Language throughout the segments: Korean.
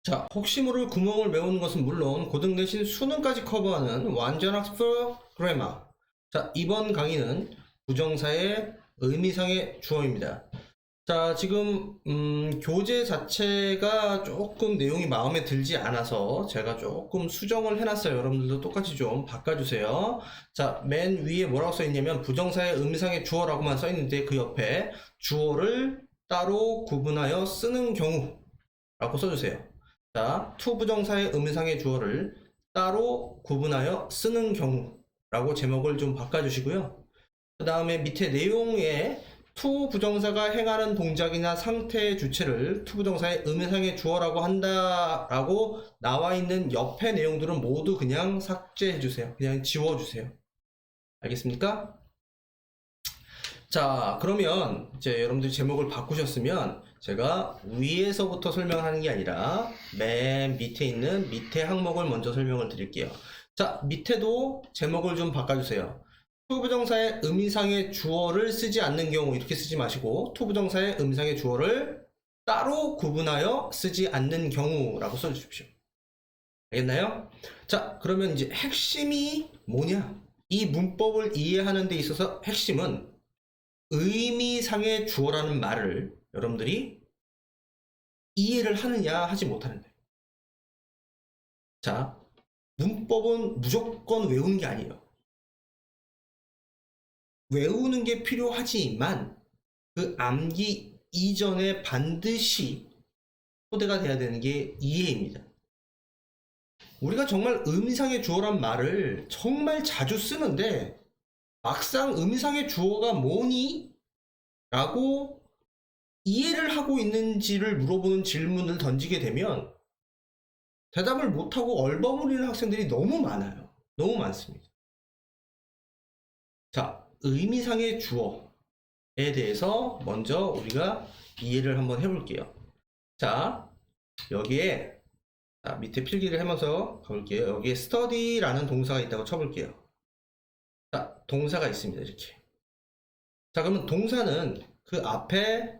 자, 혹시 모를 구멍을 메우는 것은 물론 고등 대신 수능까지 커버하는 완전 학습 그래머. 자, 이번 강의는 부정사의 의미상의 주어입니다. 자, 지금 교재 자체가 조금 내용이 마음에 들지 않아서 제가 조금 수정을 해놨어요. 여러분들도 똑같이 좀 바꿔주세요. 자, 맨 위에 뭐라고 써있냐면 부정사의 의미상의 주어라고만 써있는데 그 옆에 주어를 따로 구분하여 쓰는 경우라고 써주세요. 자, to 부정사의 의미상의 주어를 따로 구분하여 쓰는 경우라고 제목을 좀 바꿔주시고요. 그 다음에 밑에 내용에 to 부정사가 행하는 동작이나 상태의 주체를 to 부정사의 의미상의 주어라고 한다라고 나와 있는 옆에 내용들은 모두 그냥 삭제해주세요. 그냥 지워주세요. 알겠습니까? 자, 그러면 이제 여러분들이 제목을 바꾸셨으면 제가 위에서부터 설명하는 게 아니라 맨 밑에 있는 밑에 항목을 먼저 설명을 드릴게요. 자, 밑에도 제목을 좀 바꿔주세요. 투부정사의 의미상의 주어를 쓰지 않는 경우 이렇게 쓰지 마시고 투부정사의 의미상의 주어를 따로 구분하여 쓰지 않는 경우라고 써주십시오. 알겠나요? 자, 그러면 이제 핵심이 뭐냐? 이 문법을 이해하는 데 있어서 핵심은 의미상의 주어라는 말을 여러분들이 이해를 하느냐 하지 못하느냐. 자, 문법은 무조건 외우는 게 아니에요. 외우는 게 필요하지만 그 암기 이전에 반드시 토대가 돼야 되는 게 이해입니다. 우리가 정말 의미상의 주어란 말을 정말 자주 쓰는데 막상 의미상의 주어가 뭐니? 라고 이해를 하고 있는지를 물어보는 질문을 던지게 되면 대답을 못하고 얼버무리는 학생들이 너무 많아요. 너무 많습니다. 자, 의미상의 주어에 대해서 먼저 우리가 이해를 한번 해볼게요. 자, 여기에 밑에 필기를 하면서 가볼게요. 여기에 study라는 동사가 있다고 쳐볼게요. 자, 동사가 있습니다. 이렇게. 자, 그러면 동사는 그 앞에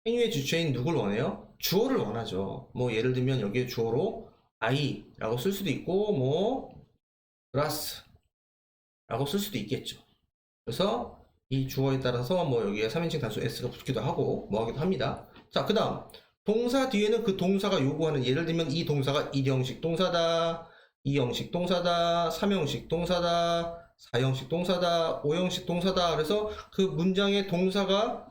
행위의 주체인 누굴 원해요? 주어를 원하죠. 뭐 예를 들면 여기에 주어로 I라고 쓸 수도 있고 뭐 glass라고 쓸 수도 있겠죠. 그래서 이 주어에 따라서 뭐 여기에 3인칭 단수 s가 붙기도 하고 뭐 하기도 합니다. 자, 그 다음 동사 뒤에는 그 동사가 요구하는, 예를 들면 이 동사가 1형식 동사다, 2형식 동사다, 3형식 동사다, 4형식 동사다, 5형식 동사다. 그래서 그 문장의 동사가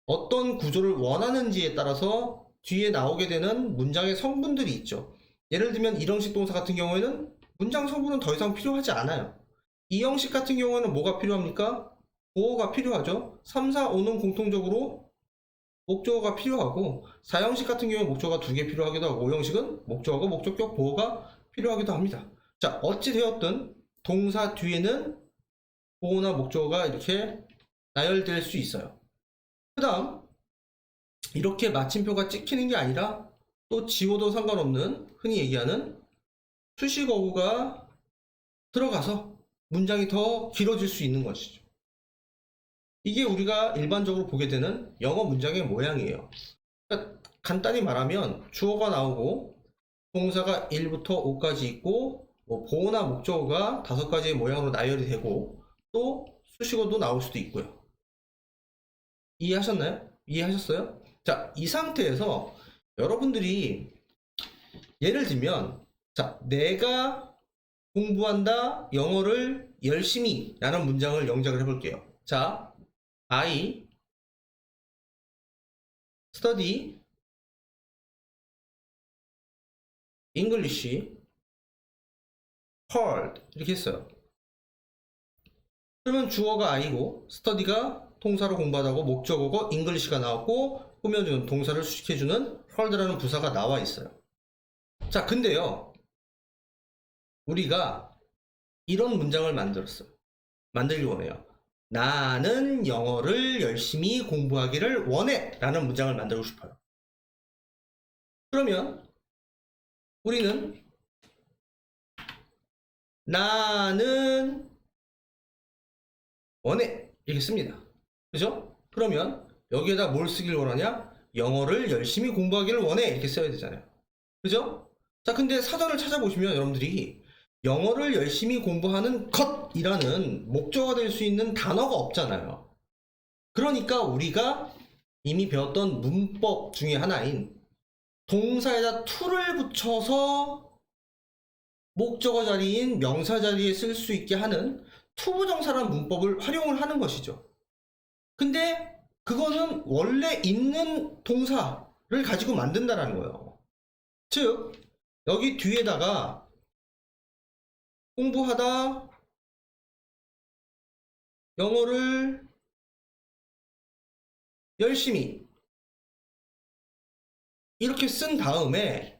어떤 구조를 원하는지에 따라서 뒤에 나오게 되는 문장의 성분들이 있죠. 예를 들면 1형식 동사 같은 경우에는 문장 성분은 더 이상 필요하지 않아요. 2형식 같은 경우에는 뭐가 필요합니까? 보어가 필요하죠. 3, 4, 5는 공통적으로 목적어가 필요하고 4형식 같은 경우에 목적어가 2개 필요하기도 하고 5형식은 목적어가 목적격 보어가 필요하기도 합니다. 자, 어찌 되었든 동사 뒤에는 보어나 목적어가 이렇게 나열될 수 있어요. 그 다음 이렇게 마침표가 찍히는 게 아니라 또 지워도 상관없는 흔히 얘기하는 수식어구가 들어가서 문장이 더 길어질 수 있는 것이죠. 이게 우리가 일반적으로 보게 되는 영어 문장의 모양이에요. 그러니까 간단히 말하면 주어가 나오고 동사가 1부터 5까지 있고 뭐 보어나 목적어가 5가지의 모양으로 나열이 되고 또 수식어도 나올 수도 있고요. 이해하셨나요? 이해하셨어요? 자, 이 상태에서 여러분들이 예를 들면 자, 내가 공부한다 영어를 열심히 라는 문장을 영작을 해볼게요. 자, I study English hard 이렇게 했어요. 그러면 주어가 I고 study가 동사로 공부하다고 목적어고 English가 나왔고 꾸며주는 동사를 수식해주는 hard라는 부사가 나와 있어요. 자, 근데요 우리가 이런 문장을 만들기 원해요. 나는 영어를 열심히 공부하기를 원해 라는 문장을 만들고 싶어요. 그러면 우리는 나는 원해 이렇게 씁니다. 그죠? 그러면 여기에다 뭘 쓰길 원하냐? 영어를 열심히 공부하기를 원해. 이렇게 써야 되잖아요. 그죠? 자, 근데 사전을 찾아보시면 여러분들이 영어를 열심히 공부하는 것이라는 목적어가 될 수 있는 단어가 없잖아요. 그러니까 우리가 이미 배웠던 문법 중에 하나인 동사에다 to를 붙여서 목적어 자리인 명사 자리에 쓸 수 있게 하는 투부정사라는 문법을 활용을 하는 것이죠. 근데 그거는 원래 있는 동사를 가지고 만든다는 거예요. 즉, 여기 뒤에다가 공부하다 영어를 열심히 이렇게 쓴 다음에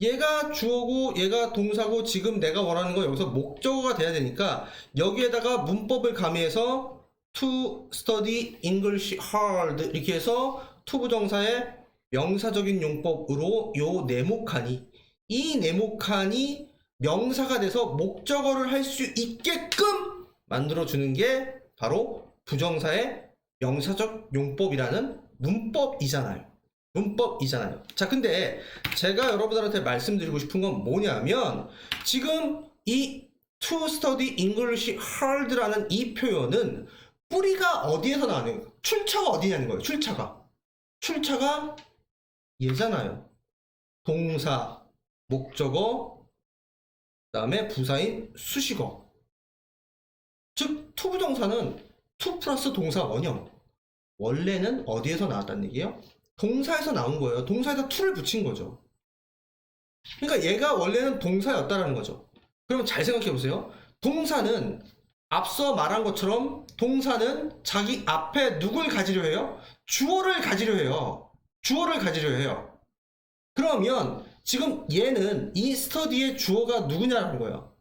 얘가 주어고 얘가 동사고 지금 내가 원하는 거 여기서 목적어가 돼야 되니까 여기에다가 문법을 가미해서 to study English hard 이렇게 해서 투부정사의 명사적인 용법으로 요 네모칸이 이 네모칸이 명사가 돼서 목적어를 할 수 있게끔 만들어주는 게 바로 부정사의 명사적 용법이라는 문법이잖아요. 문법이잖아요. 자, 근데 제가 여러분들한테 말씀드리고 싶은 건 뭐냐면 지금 이 to study English hard라는 이 표현은 뿌리가 어디에서 나오는 거예요? 출처가 어디냐는 거예요. 출처가 얘잖아요. 동사, 목적어, 그 다음에 부사인 수식어. 즉 투부정사는 to 플러스 동사 원형. 원래는 어디에서 나왔다는 얘기예요? 동사에서 나온 거예요. 동사에다 to를 붙인 거죠. 그러니까 얘가 원래는 동사였다라는 거죠. 그러면 잘 생각해 보세요. 동사는 앞서 말한 것처럼 동사는 자기 앞에 누굴 가지려 해요? 주어를 가지려 해요. 주어를 가지려 해요. 그러면 지금 얘는 이 스터디의 주어가 누구냐라는 거예요.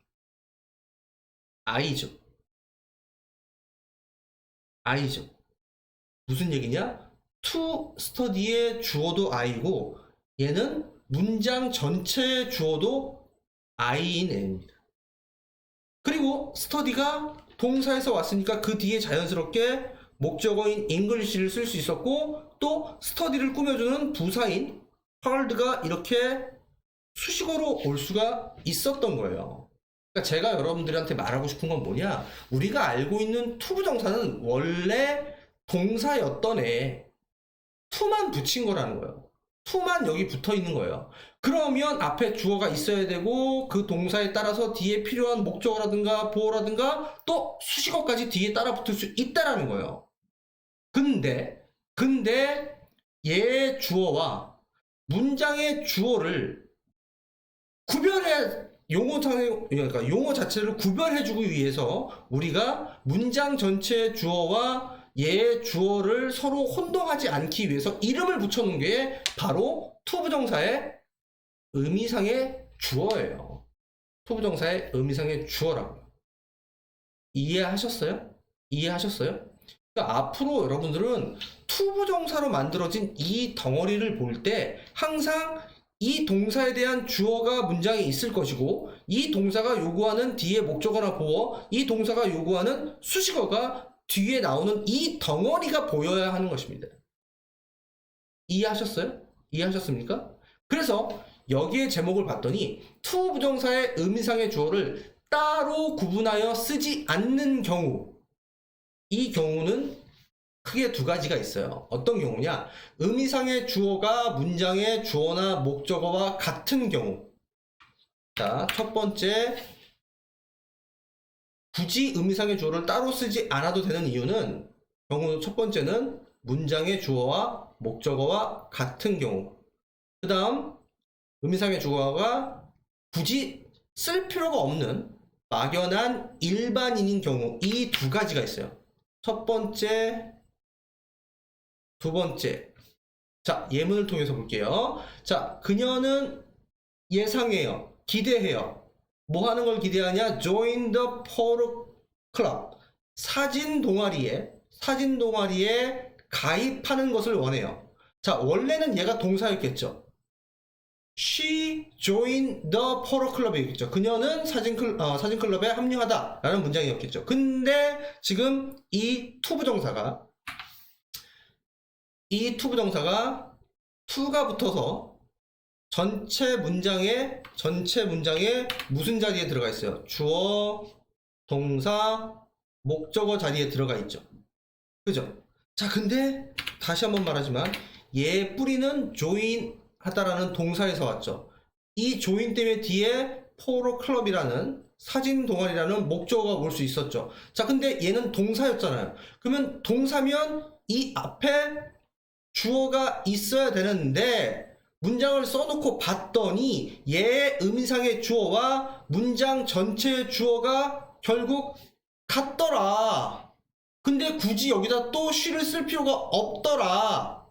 I죠. I죠. 무슨 얘기냐? to study의 주어도 I고 얘는 문장 전체의 주어도 I인 애입니다. 그리고 study가 동사에서 왔으니까 그 뒤에 자연스럽게 목적어인 English를 쓸 수 있었고 또 study를 꾸며주는 부사인 hard가 이렇게 수식어로 올 수가 있었던 거예요. 그러니까 제가 여러분들한테 말하고 싶은 건 뭐냐? 우리가 알고 있는 투부정사는 원래 동사였던 애 to만 붙인 거라는 거예요. to만 여기 붙어 있는 거예요. 그러면 앞에 주어가 있어야 되고 그 동사에 따라서 뒤에 필요한 목적어라든가 보어라든가 또 수식어까지 뒤에 따라 붙을 수 있다라는 거예요. 근데 얘 주어와 문장의 주어를 구별해 그러니까 용어 자체를 구별해주기 위해서 우리가 문장 전체의 주어와 얘 주어를 서로 혼동하지 않기 위해서 이름을 붙여놓은 게 바로 투부정사의 의미상의 주어예요. 투부정사의 의미상의 주어라고요. 이해하셨어요? 그러니까 앞으로 여러분들은 투부정사로 만들어진 이 덩어리를 볼 때 항상 이 동사에 대한 주어가 문장에 있을 것이고 이 동사가 요구하는 뒤에 목적어나 보어 이 동사가 요구하는 수식어가 뒤에 나오는 이 덩어리가 보여야 하는 것입니다. 이해하셨어요? 이해하셨습니까? 그래서 여기에 제목을 봤더니 to 부정사의 의미상의 주어를 따로 구분하여 쓰지 않는 경우 이 경우는 크게 두 가지가 있어요. 어떤 경우냐? 의미상의 주어가 문장의 주어나 목적어와 같은 경우. 자, 첫 번째, 굳이 의미상의 주어를 따로 쓰지 않아도 되는 이유는 경우 첫 번째는 문장의 주어와 목적어와 같은 경우. 그 다음 의미상의 주어가 굳이 쓸 필요가 없는 막연한 일반인인 경우 이 두 가지가 있어요. 첫 번째, 두 번째. 자, 예문을 통해서 볼게요. 자, 그녀는 예상해요. 기대해요. 뭐 하는 걸 기대하냐? Join the photo club. 사진 동아리에 가입하는 것을 원해요. 자, 원래는 얘가 동사였겠죠. She joined the photo club이겠죠. 그녀는 사진클럽에 합류하다 라는 문장이었겠죠. 근데 지금 이 투부정사가 이 투부정사가 to가 붙어서 전체 문장에 무슨 자리에 들어가 있어요? 주어, 동사, 목적어 자리에 들어가 있죠. 그죠? 자, 근데 다시 한번 말하지만 얘 뿌리는 join 하다라는 동사에서 왔죠. 이 join 때문에 뒤에 포로 클럽이라는 사진 동아리라는 목적어가 올 수 있었죠. 자, 근데 얘는 동사였잖아요. 그러면 동사면 이 앞에 주어가 있어야 되는데 문장을 써놓고 봤더니 얘 의미상의 주어와 문장 전체의 주어가 결국 같더라. 근데 굳이 여기다 또 she를 쓸 필요가 없더라.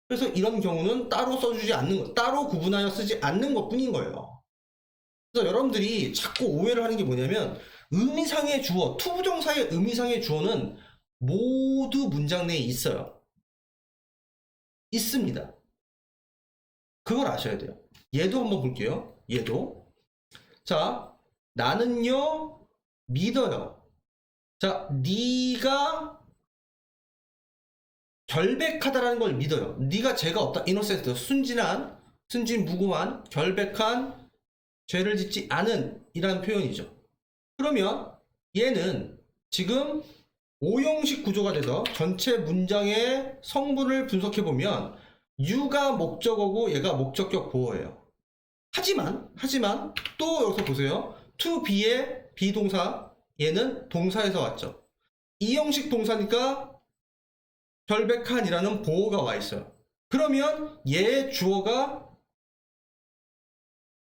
그래서 이런 경우는 따로 써주지 않는 것, 따로 구분하여 쓰지 않는 것 뿐인 거예요. 그래서 여러분들이 자꾸 오해를 하는 게 뭐냐면 의미상의 주어, 투부정사의 의미상의 주어는 모두 문장 내에 있어요. 있습니다. 그걸 아셔야 돼요. 얘도 한번 볼게요. 얘도. 자, 나는요 믿어요. 자, 네가 결백하다라는 걸 믿어요. 네가 죄가 없다. 이노센트, 순진 무고한, 결백한, 죄를 짓지 않은 이라는 표현이죠. 그러면 얘는 지금 오형식 구조가 돼서 전체 문장의 성분을 분석해 보면 you가 목적어고 얘가 목적격 보어예요. 하지만 또 여기서 보세요. to be의 비동사 얘는 동사에서 왔죠. 이 형식 동사니까 결백한이라는 보어가 와 있어요. 그러면 얘 주어가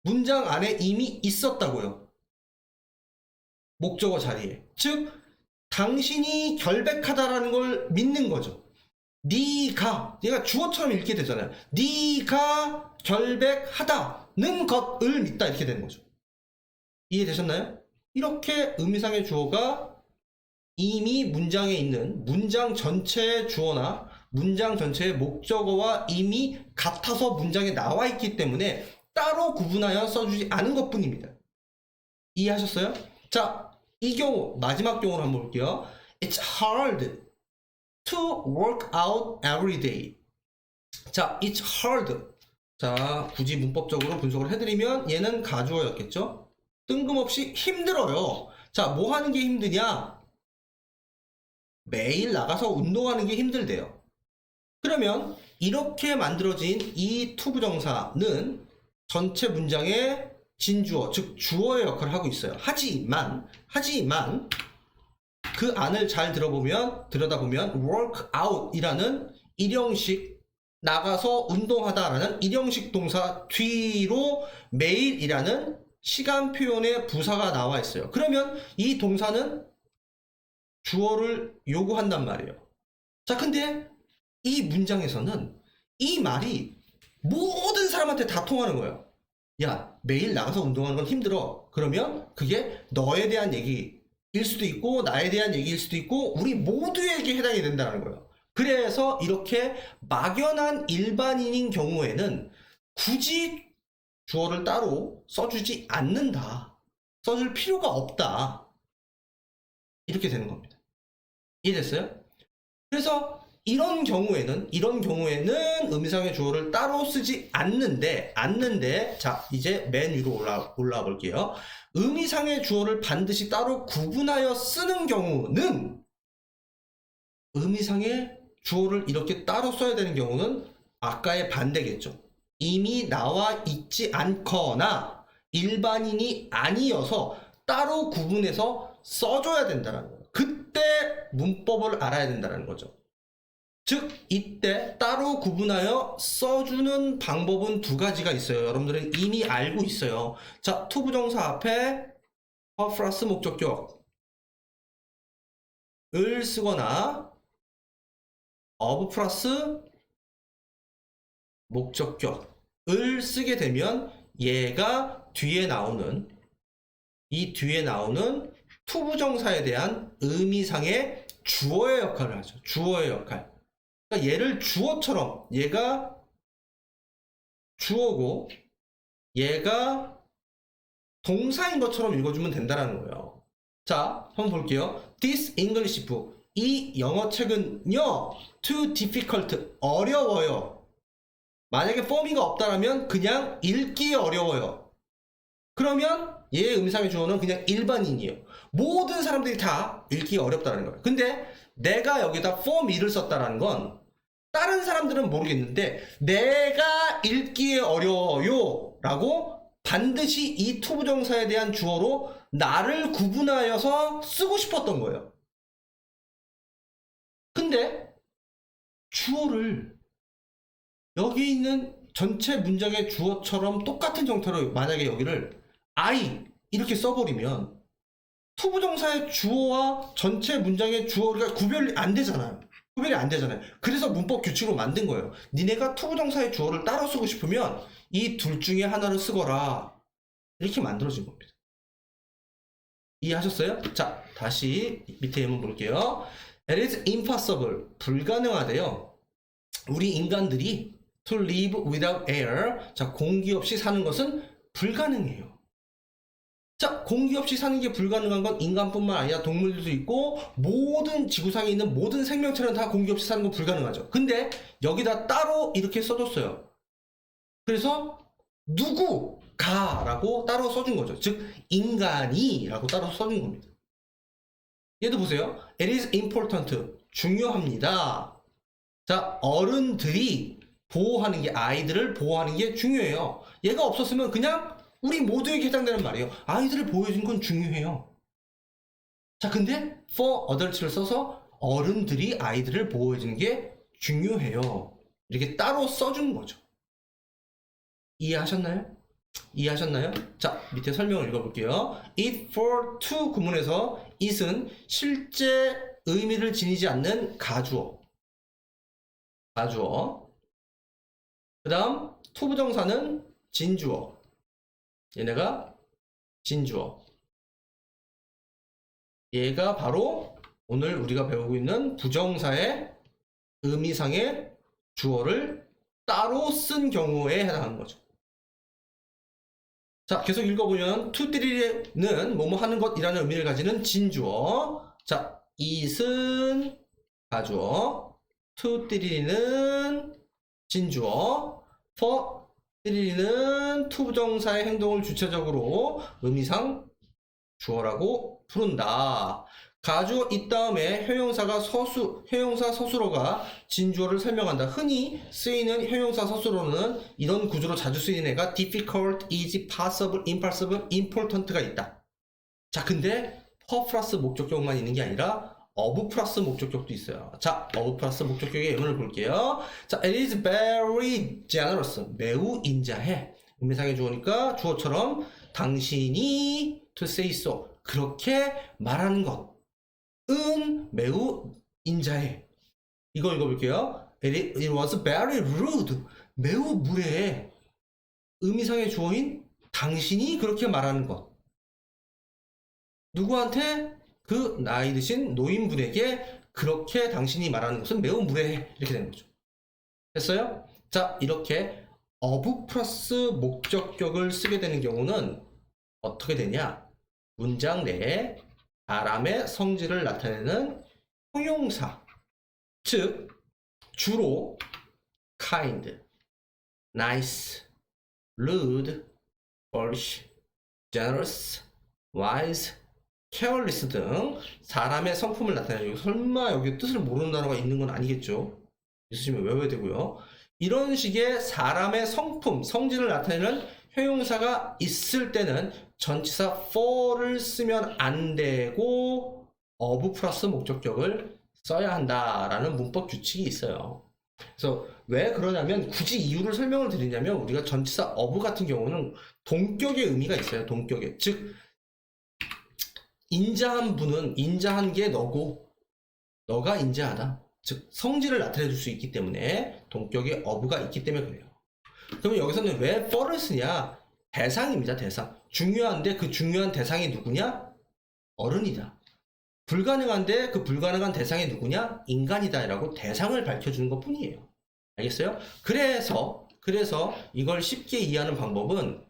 문장 안에 이미 있었다고요. 목적어 자리에. 즉 당신이 결백하다라는 걸 믿는 거죠. 네가, 얘가 주어처럼 읽게 되잖아요. 네가 결백하다는 것을 믿다 이렇게 되는 거죠. 이해되셨나요? 이렇게 의미상의 주어가 이미 문장에 있는 문장 전체의 주어나 문장 전체의 목적어와 이미 같아서 문장에 나와 있기 때문에 따로 구분하여 써주지 않은 것 뿐입니다. 이해하셨어요? 자, 이 경우 마지막 경우를 한번 볼게요. It's hard to work out every day. 자, it's hard. 자, 굳이 문법적으로 분석을 해드리면 얘는 가주어였겠죠? 뜬금없이 힘들어요. 자, 뭐 하는 게 힘드냐? 매일 나가서 운동하는 게 힘들대요. 그러면 이렇게 만들어진 이 투부정사는 전체 문장의 진주어, 즉 주어의 역할을 하고 있어요. 하지만 그 안을 잘 들여다보면 work out 이라는 일형식 나가서 운동하다라는 일형식 동사 뒤로 매일이라는 시간 표현의 부사가 나와 있어요. 그러면 이 동사는 주어를 요구한단 말이에요. 자, 근데 이 문장에서는 이 말이 모든 사람한테 다 통하는 거예요. 야, 매일 나가서 운동하는 건 힘들어. 그러면 그게 너에 대한 얘기일 수도 있고 나에 대한 얘기일 수도 있고 우리 모두에게 해당이 된다는 거예요. 그래서 이렇게 막연한 일반인인 경우에는 굳이 주어를 따로 써주지 않는다. 써줄 필요가 없다. 이렇게 되는 겁니다. 이해됐어요? 그래서 이런 경우에는 의미상의 주어를 따로 쓰지 않는데 자, 이제 맨 위로 올라와 볼게요. 의미상의 주어를 반드시 따로 구분하여 쓰는 경우는 의미상의 주어를 이렇게 따로 써야 되는 경우는 아까의 반대겠죠. 이미 나와 있지 않거나 일반인이 아니어서 따로 구분해서 써줘야 된다는 거예요. 그때 문법을 알아야 된다는 거죠. 즉 이때 따로 구분하여 써주는 방법은 두 가지가 있어요. 여러분들은 이미 알고 있어요. 자, 투부정사 앞에 플러스 목적격을 쓰거나 of 플러스 목적격을 쓰게 되면 얘가 이 뒤에 나오는 투부정사에 대한 의미상의 주어의 역할을 하죠. 주어의 역할. 그러니까 얘를 주어처럼, 얘가 주어고 얘가 동사인 것처럼 읽어주면 된다는 거예요. 자, 한번 볼게요. This English book 이 영어 책은요 too difficult 어려워요. 만약에 form이가 없다라면 그냥 읽기 어려워요. 그러면 얘의 의미상의 주어는 그냥 일반인이에요. 모든 사람들이 다 읽기 어렵다는 거예요. 근데 내가 여기다 form이를 썼다라는 건 다른 사람들은 모르겠는데 내가 읽기에 어려워요 라고 반드시 이 투부정사에 대한 주어로 나를 구분하여서 쓰고 싶었던 거예요. 근데 주어를 여기 있는 전체 문장의 주어처럼 똑같은 형태로 만약에 여기를 I 이렇게 써버리면 투부정사의 주어와 전체 문장의 주어가 구별이 안 되잖아요. 구별이 안 되잖아요. 그래서 문법 규칙으로 만든 거예요. 니네가 투부정사의 주어를 따로 쓰고 싶으면 이 둘 중에 하나를 쓰거라. 이렇게 만들어진 겁니다. 이해하셨어요? 자, 다시 밑에 예문 볼게요. It is impossible. 불가능하대요. 우리 인간들이 to live without air. 자, 공기 없이 사는 것은 불가능해요. 자, 공기 없이 사는 게 불가능한 건 인간뿐만 아니라 동물들도 있고 모든 지구상에 있는 모든 생명체는 다 공기 없이 사는 건 불가능하죠. 근데 여기다 따로 이렇게 써줬어요. 그래서 누구가 라고 따로 써준 거죠. 즉 인간이 라고 따로 써준 겁니다. 얘도 보세요. It is important. 중요합니다. 자, 어른들이 보호하는 게, 아이들을 보호하는 게 중요해요. 얘가 없었으면 그냥 우리 모두에게 해당되는 말이에요. 아이들을 보호해주는 건 중요해요. 자, 근데 for adults를 써서 어른들이 아이들을 보호해주는 게 중요해요. 이렇게 따로 써준 거죠. 이해하셨나요? 이해하셨나요? 자, 밑에 설명을 읽어볼게요. It for to 구문에서 it은 실제 의미를 지니지 않는 가주어. 가주어. 그 다음 투부정사는 진주어. 얘네가 진주어. 얘가 바로 오늘 우리가 배우고 있는 부정사의 의미상의 주어를 따로 쓴 경우에 해당하는 거죠. 자, 계속 읽어보면 투띠리는 뭐뭐 하는 것이라는 의미를 가지는 진주어. 자, it은 가주어, 투띠리는 진주어, for 띠리는 투부정사의 행동을 주체적으로 의미상 주어라고 부른다. 가주어 이 다음에 형용사가 형용사 서술어가 진주어를 설명한다. 흔히 쓰이는 형용사 서술어는 이런 구조로 자주 쓰이는 애가 difficult, easy, possible, impossible, important가 있다. 자, 근데 for 플러스 목적격만 있는 게 아니라 of 플러스 목적격도 있어요. 자, of 플러스 목적격의 예문을 볼게요. 자, it is very generous. 매우 인자해. 의미상의 주어니까 주어처럼 당신이 to say so. 그렇게 말하는 것은 매우 인자해. 이거 읽어볼게요. It was very rude. 매우 무례해. 의미상의 주어인 당신이 그렇게 말하는 것. 누구한테? 그 나이 드신 노인분에게 그렇게 당신이 말하는 것은 매우 무례해. 이렇게 되는 거죠. 됐어요? 자, 이렇게 of 플러스 목적격을 쓰게 되는 경우는 어떻게 되냐? 문장 내에 사람의 성질을 나타내는 형용사, 즉 주로 kind, nice, rude, foolish, generous, wise, careless 등 사람의 성품을 나타내는, 설마 여기 뜻을 모르는 단어가 있는 건 아니겠죠? 있으시면 외워야 되고요. 이런 식의 사람의 성품, 성질을 나타내는 형용사가 있을 때는 전치사 for를 쓰면 안 되고 of 플러스 목적격을 써야 한다라는 문법 규칙이 있어요. 그래서 왜 그러냐면, 굳이 이유를 설명을 드리냐면, 우리가 전치사 of 같은 경우는 동격의 의미가 있어요. 동격의. 즉 인자한 분은, 인자한 게 너고 너가 인자하다. 즉 성질을 나타내 줄 수 있기 때문에 동격의 of가 있기 때문에 그래요. 그러면 여기서는 왜 for를 쓰냐? 대상입니다. 대상. 중요한데 그 중요한 대상이 누구냐? 어른이다. 불가능한데 그 불가능한 대상이 누구냐? 인간이다 라고 대상을 밝혀주는 것 뿐이에요. 알겠어요? 그래서 이걸 쉽게 이해하는 방법은,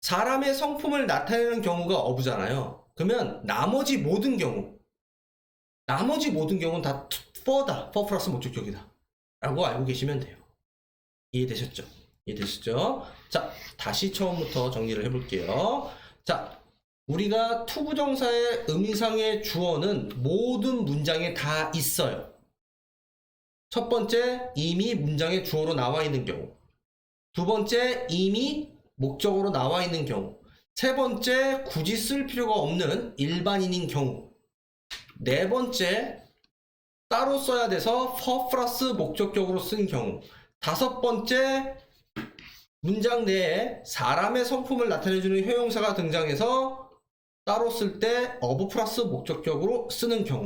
사람의 성품을 나타내는 경우가 of잖아요. 그러면 나머지 모든 경우, 나머지 모든 경우는 다 for다. for 플러스 목적격이다. 라고 알고 계시면 돼요. 이해되셨죠? 이해되셨죠? 자, 다시 처음부터 정리를 해볼게요. 자, 우리가 투부정사의 의미상의 주어는 모든 문장에 다 있어요. 첫 번째, 이미 문장의 주어로 나와 있는 경우. 두 번째, 이미 목적으로 나와 있는 경우. 세 번째, 굳이 쓸 필요가 없는 일반인인 경우. 네 번째, 따로 써야 돼서 for 플러스 목적격으로 쓴 경우. 다섯 번째, 문장 내에 사람의 성품을 나타내주는 형용사가 등장해서 따로 쓸 때 of 플러스 목적격으로 쓰는 경우.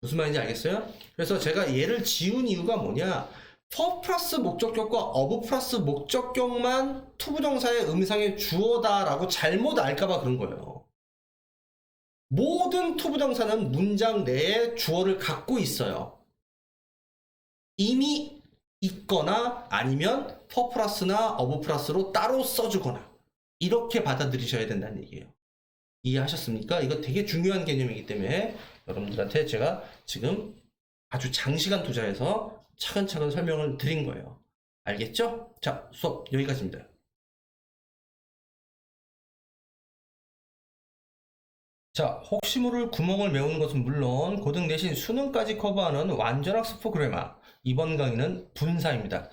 무슨 말인지 알겠어요? 그래서 제가 얘를 지운 이유가 뭐냐? for 플러스 목적격과 of 플러스 목적격만 투부정사의 의미상의 주어다라고 잘못 알까봐 그런 거예요. 모든 투부정사는 문장 내에 주어를 갖고 있어요. 이미 있거나 아니면 for 플러스나 of 플러스로 따로 써주거나 이렇게 받아들이셔야 된다는 얘기예요. 이해하셨습니까? 이거 되게 중요한 개념이기 때문에 여러분들한테 제가 지금 아주 장시간 투자해서 차근차근 설명을 드린 거예요. 알겠죠? 자, 수업 여기까지입니다. 자, 혹시 모를 구멍을 메우는 것은 물론 고등 내신 수능까지 커버하는 완전 학습 프로그래머. 이번 강의는 분사입니다.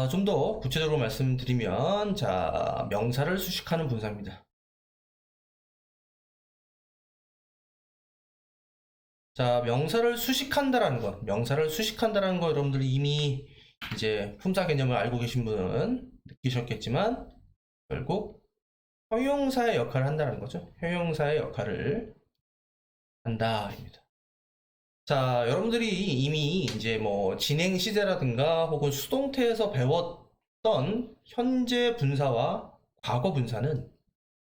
좀 더 구체적으로 말씀드리면, 자, 명사를 수식하는 분사입니다. 자, 명사를 수식한다라는 거 여러분들이 이미 이제 품사 개념을 알고 계신 분은 느끼셨겠지만, 결국 형용사의 역할을 한다는 거죠. 형용사의 역할을 한다입니다. 자, 여러분들이 이미 이제 뭐 진행 시제라든가 혹은 수동태에서 배웠던 현재 분사와 과거 분사는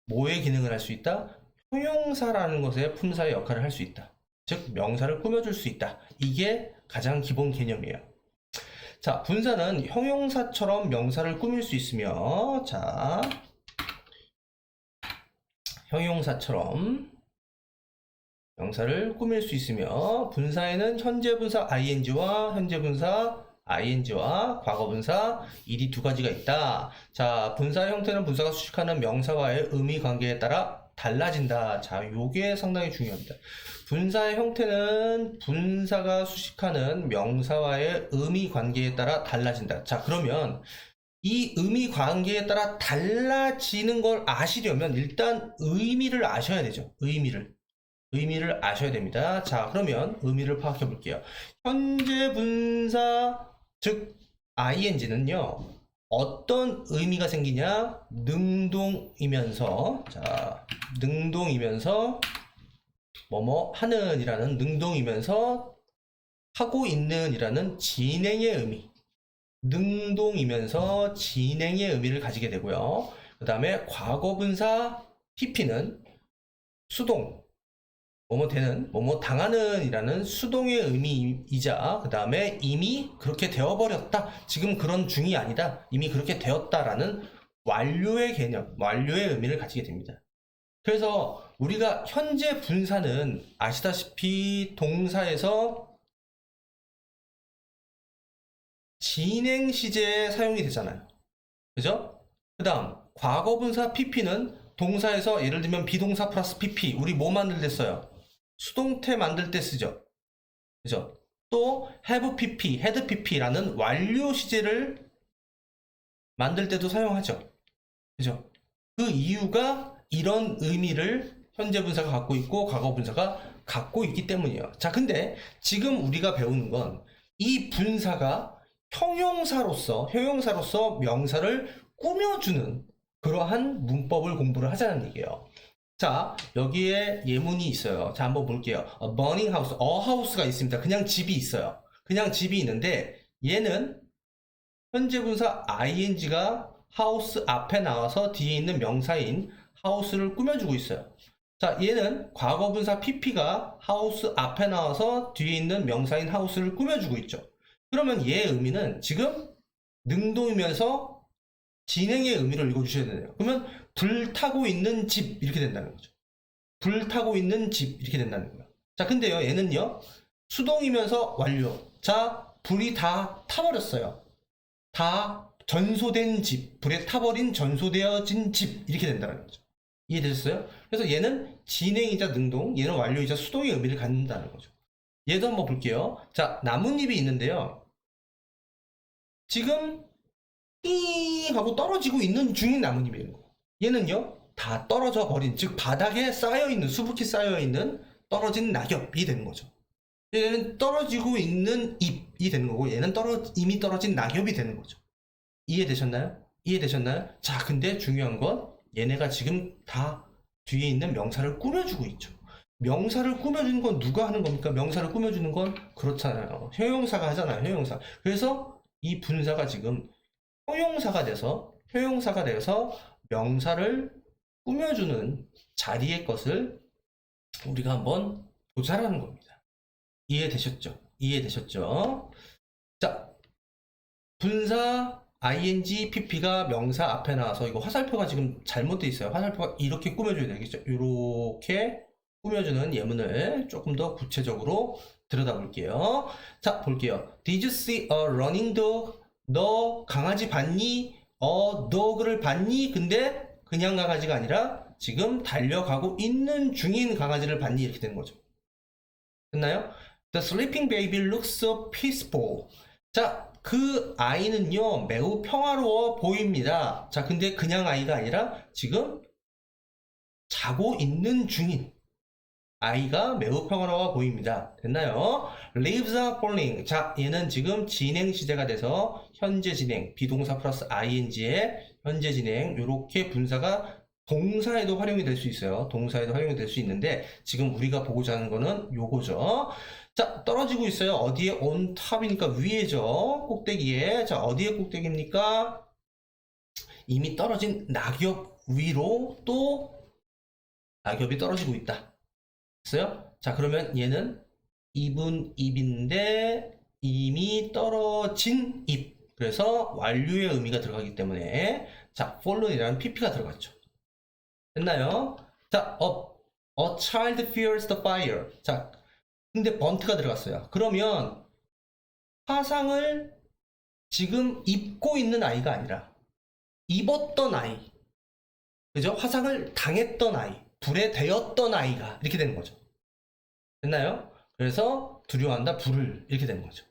뭐의 기능을 할 수 있다? 형용사라는 것의 품사의 역할을 할 수 있다. 즉, 명사를 꾸며줄 수 있다. 이게 가장 기본 개념이에요. 자, 분사는 형용사처럼 명사를 꾸밀 수 있으며, 자, 형용사처럼 명사를 꾸밀 수 있으며 분사에는 현재 분사 ing와 현재 분사 ing와 과거 분사 이 두 가지가 있다. 자, 분사의 형태는 분사가 수식하는 명사와의 의미 관계에 따라 달라진다. 자, 요게 상당히 중요합니다. 분사의 형태는 분사가 수식하는 명사와의 의미 관계에 따라 달라진다. 자, 그러면 이 의미 관계에 따라 달라지는 걸 아시려면 일단 의미를 아셔야 되죠. 의미를 아셔야 됩니다. 자, 그러면 의미를 파악해 볼게요. 현재 분사, 즉 ing는요. 어떤 의미가 생기냐? 능동이면서, 자, 능동이면서 뭐뭐 하는 이라는 능동이면서 하고 있는 이라는 진행의 의미. 능동이면서 진행의 의미를 가지게 되고요. 그 다음에 과거분사 pp는 수동, 뭐뭐 되는, 뭐뭐 당하는 이라는 수동의 의미이자 그 다음에 이미 그렇게 되어버렸다. 지금 그런 중이 아니다. 이미 그렇게 되었다라는 완료의 개념, 완료의 의미를 가지게 됩니다. 그래서 우리가 현재 분사는 아시다시피 동사에서 진행 시제에 사용이 되잖아요. 그죠? 그 다음 과거분사 pp는 동사에서 예를 들면 비동사 플러스 pp 우리 뭐 만들 때 써요? 수동태 만들 때 쓰죠. 그죠? 또 have pp, had pp라는 완료 시제를 만들 때도 사용하죠. 그죠? 그 이유가 이런 의미를 현재 분사가 갖고 있고 과거 분사가 갖고 있기 때문이에요. 자, 근데 지금 우리가 배우는 건 이 분사가 형용사로서 명사를 꾸며주는 그러한 문법을 공부를 하자는 얘기예요. 자, 여기에 예문이 있어요. 자, 한번 볼게요. A burning house, a house가 있습니다. 그냥 집이 있어요. 그냥 집이 있는데 얘는 현재 분사 ing가 house 앞에 나와서 뒤에 있는 명사인 house를 꾸며주고 있어요. 자, 얘는 과거 분사 pp가 house 앞에 나와서 뒤에 있는 명사인 house를 꾸며주고 있죠. 그러면 얘의 의미는 지금 능동이면서 진행의 의미를 읽어주셔야 되네요. 그러면 불타고 있는 집 이렇게 된다는 거죠. 불타고 있는 집 이렇게 된다는 거예요. 자, 근데요, 얘는요, 수동이면서 완료. 자, 불이 다 타버렸어요. 다 전소된 집, 불에 타버린 전소되어진 집 이렇게 된다는 거죠. 이해되셨어요? 그래서 얘는 진행이자 능동, 얘는 완료이자 수동의 의미를 갖는다는 거죠. 얘도 한번 볼게요. 자, 나뭇잎이 있는데요. 지금 띵 하고 떨어지고 있는 중인 나뭇잎이에요. 얘는요, 다 떨어져 버린, 즉 바닥에 쌓여있는, 수북히 쌓여있는 떨어진 낙엽이 되는 거죠. 얘는 떨어지고 있는 잎이 되는 거고, 얘는 이미 떨어진 낙엽이 되는 거죠. 이해되셨나요? 이해되셨나요? 자, 근데 중요한 건 얘네가 지금 다 뒤에 있는 명사를 꾸며주고 있죠. 명사를 꾸며주는 건 누가 하는 겁니까? 명사를 꾸며주는 건 그렇잖아요. 형용사가 하잖아요. 형용사. 그래서 이 분사가 지금 형용사가 돼서 명사를 꾸며주는 자리의 것을 우리가 한번 조사하는 겁니다. 이해되셨죠? 이해되셨죠? 자, 분사 ing, pp가 명사 앞에 나와서 이거 화살표가 지금 잘못되어 있어요. 화살표가 이렇게 꾸며줘야 되겠죠? 이렇게 꾸며주는 예문을 조금 더 구체적으로 들여다볼게요. 자, 볼게요. Did you see a running dog? 너 강아지 봤니? dog를 봤니? 근데 그냥 강아지가 아니라 지금 달려가고 있는 중인 강아지를 봤니? 이렇게 되는 거죠. 됐나요? The sleeping baby looks so peaceful. 자, 그 아이는요, 매우 평화로워 보입니다. 자, 근데 그냥 아이가 아니라 지금 자고 있는 중인 아이가 매우 평화로워 보입니다. 됐나요? Leaves are falling. 자, 얘는 지금 진행 시제가 돼서 현재 진행, 비동사 플러스 ing의 현재 진행, 요렇게 분사가 동사에도 활용이 될 수 있어요. 동사에도 활용이 될 수 있는데 지금 우리가 보고자 하는 거는 요거죠. 자, 떨어지고 있어요. 어디에? on top이니까 위에죠. 꼭대기에. 자, 어디에 꼭대기입니까? 이미 떨어진 낙엽 위로 또 낙엽이 떨어지고 있다. 됐어요? 자, 그러면 얘는 잎은 잎인데 이미 떨어진 잎. 그래서 완료의 의미가 들어가기 때문에 자, fallon이라는 pp가 들어갔죠. 됐나요? 자, a child fears the fire. 자, 근데 번트가 들어갔어요. 그러면 화상을 지금 입고 있는 아이가 아니라 입었던 아이, 그죠? 화상을 당했던 아이, 불에 대었던 아이가 이렇게 되는 거죠. 됐나요? 그래서 두려워한다, 불을 이렇게 되는 거죠.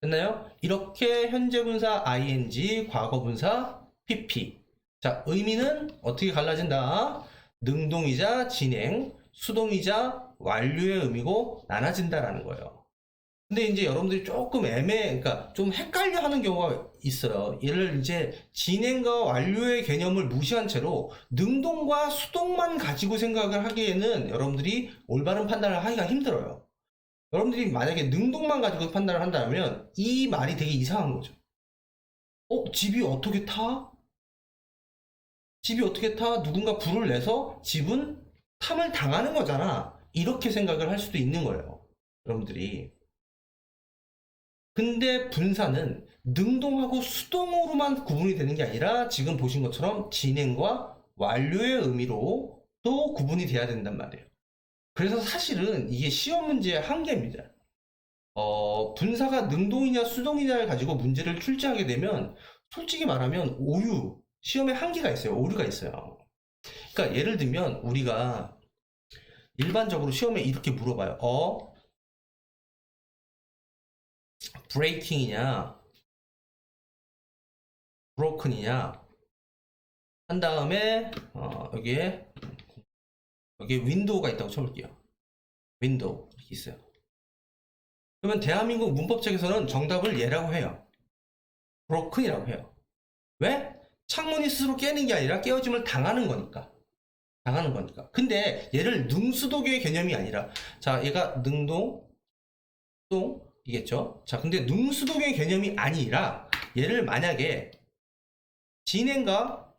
됐나요? 이렇게 현재 분사 ing, 과거 분사 pp. 자, 의미는 어떻게 갈라진다? 능동이자 진행, 수동이자 완료의 의미고 나눠진다라는 거예요. 근데 이제 여러분들이 조금 그러니까 좀 헷갈려 하는 경우가 있어요. 얘를 이제 진행과 완료의 개념을 무시한 채로 능동과 수동만 가지고 생각을 하기에는 여러분들이 올바른 판단을 하기가 힘들어요. 여러분들이 만약에 능동만 가지고 판단을 한다면 이 말이 되게 이상한 거죠. 집이 어떻게 타? 집이 어떻게 타? 누군가 불을 내서 집은 탐을 당하는 거잖아. 이렇게 생각을 할 수도 있는 거예요. 여러분들이. 근데 분사는 능동하고 수동으로만 구분이 되는 게 아니라 지금 보신 것처럼 진행과 완료의 의미로 또 구분이 돼야 된단 말이에요. 그래서 사실은 이게 시험 문제의 한계입니다. 분사가 능동이냐 수동이냐를 가지고 문제를 출제하게 되면 솔직히 말하면 시험에 한계가 있어요. 오류가 있어요. 그러니까 예를 들면 우리가 일반적으로 시험에 이렇게 물어봐요. breaking이냐 broken이냐 한 다음에 여기에 윈도우가 있다고 쳐볼게요. 윈도우 이렇게 있어요. 그러면 대한민국 문법책에서는 정답을 얘라고 해요. broken이라고 해요. 왜? 창문이 스스로 깨는 게 아니라 깨어짐을 당하는 거니까. 근데 얘를 능수독의 개념이 아니라 자, 얘가 능동, 수동이겠죠. 자, 근데 능수독의 개념이 아니라 얘를 만약에 진행과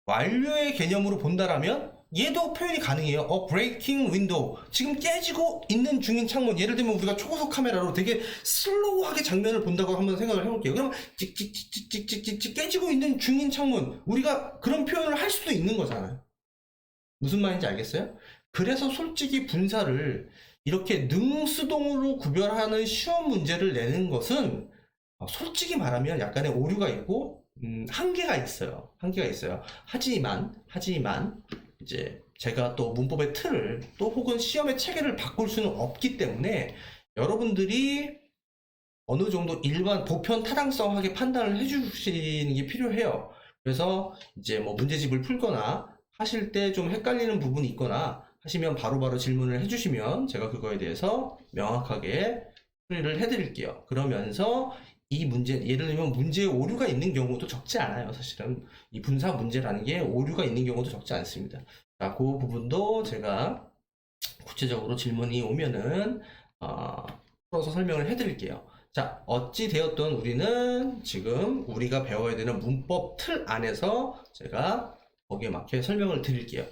완료의 개념으로 본다라면 얘도 표현이 가능해요. breaking window. 지금 깨지고 있는 중인 창문. 예를 들면 우리가 초고속 카메라로 되게 슬로우하게 장면을 본다고 한번 생각을 해볼게요. 그러면 찍찍찍찍찍찍 깨지고 있는 중인 창문. 우리가 그런 표현을 할 수도 있는 거잖아요. 무슨 말인지 알겠어요? 그래서 솔직히 분사를 이렇게 능수동으로 구별하는 시험 문제를 내는 것은 솔직히 말하면 약간의 오류가 있고 한계가 있어요. 한계가 있어요. 하지만 이제 제가 또 문법의 틀을 또 혹은 시험의 체계를 바꿀 수는 없기 때문에 여러분들이 어느 정도 일반 보편 타당성하게 판단을 해주시는 게 필요해요. 그래서 이제 뭐 문제집을 풀거나 하실 때 좀 헷갈리는 부분이 있거나 하시면 바로바로 질문을 해주시면 제가 그거에 대해서 명확하게 풀이를 해드릴게요. 그러면서 이 문제, 예를 들면 문제에 오류가 있는 경우도 적지 않아요. 사실은 이 분사 문제라는 게 오류가 있는 경우도 적지 않습니다. 자, 그 부분도 제가 구체적으로 질문이 오면은 풀어서 설명을 해드릴게요. 자, 어찌 되었든 우리는 지금 우리가 배워야 되는 문법 틀 안에서 제가 거기에 맞게 설명을 드릴게요.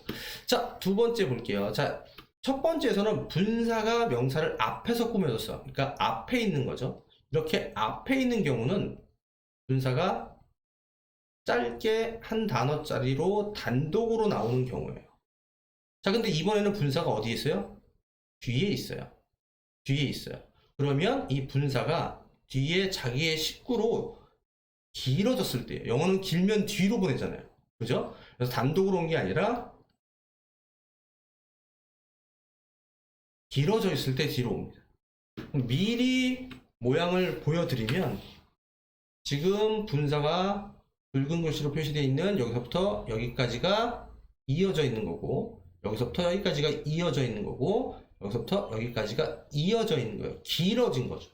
자, 두 번째 볼게요. 자, 첫 번째에서는 분사가 명사를 앞에서 꾸며줬어. 그러니까 앞에 있는 거죠. 이렇게 앞에 있는 경우는 분사가 짧게 한 단어짜리로 단독으로 나오는 경우예요. 자, 근데 이번에는 분사가 어디에 있어요? 뒤에 있어요. 뒤에 있어요. 그러면 이 분사가 뒤에 자기의 식구로 길어졌을 때, 영어는 길면 뒤로 보내잖아요. 그죠? 그래서 단독으로 온 게 아니라 길어져 있을 때 뒤로 옵니다. 미리 모양을 보여드리면 지금 분사가 붉은 글씨로 표시되어 있는 여기서부터 여기까지가 이어져 있는 거고, 여기서부터 여기까지가 이어져 있는 거고, 여기서부터 여기까지가 이어져 있는 거예요. 길어진 거죠.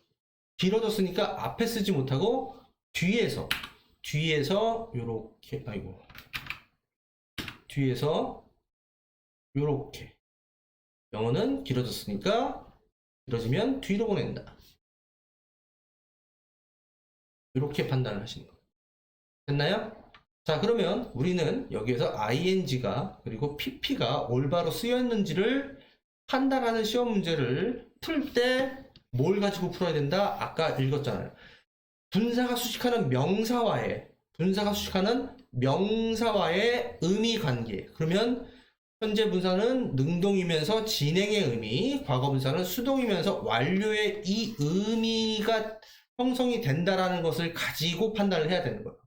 길어졌으니까 앞에 쓰지 못하고 뒤에서 요렇게, 뒤에서 요렇게. 영어는 길어졌으니까 길어지면 뒤로 보낸다. 이렇게 판단을 하시는 거예요. 됐나요? 자, 그러면 우리는 여기에서 ing가 그리고 pp가 올바로 쓰였는지를 판단하는 시험 문제를 풀 때 뭘 가지고 풀어야 된다? 아까 읽었잖아요. 분사가 수식하는 명사와의 의미 관계. 그러면 현재 분사는 능동이면서 진행의 의미, 과거 분사는 수동이면서 완료의 이 의미가 형성이 된다라는 것을 가지고 판단을 해야 되는 거예요.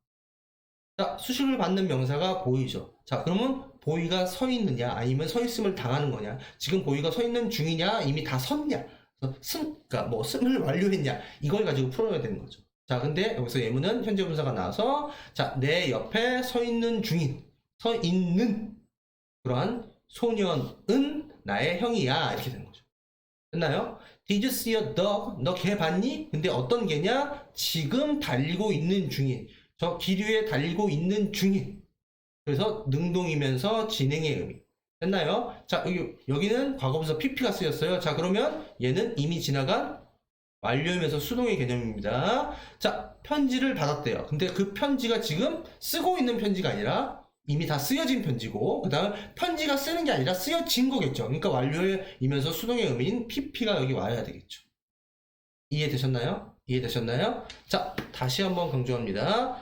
자, 수식을 받는 명사가 보이죠. 자, 그러면 보이가 서 있느냐, 아니면 서 있음을 당하는 거냐, 지금 보이가 서 있는 중이냐, 이미 다 섰냐, 그러니까 뭐 승을 완료했냐, 이걸 가지고 풀어야 되는 거죠. 자, 근데 여기서 예문은 현재 분사가 나와서, 자, 내 옆에 서 있는 그러한 소년은 나의 형이야, 이렇게 되는 거죠. 됐나요? Did you see a dog? 너 개 봤니? 근데 어떤 개냐? 지금 달리고 있는 중인, 저 길 위에 달리고 있는 중인. 그래서 능동이면서 진행의 의미. 됐나요? 자, 여기는 과거분사 pp가 쓰였어요. 자, 그러면 얘는 이미 지나간 완료이면서 수동의 개념입니다. 자, 편지를 받았대요. 근데 그 편지가 지금 쓰고 있는 편지가 아니라 이미 다 쓰여진 편지고, 그 다음 편지가 쓰는 게 아니라 쓰여진 거겠죠. 그러니까 완료이면서 수동의 의미인 pp가 여기 와야 되겠죠. 이해되셨나요? 자, 다시 한번 강조합니다.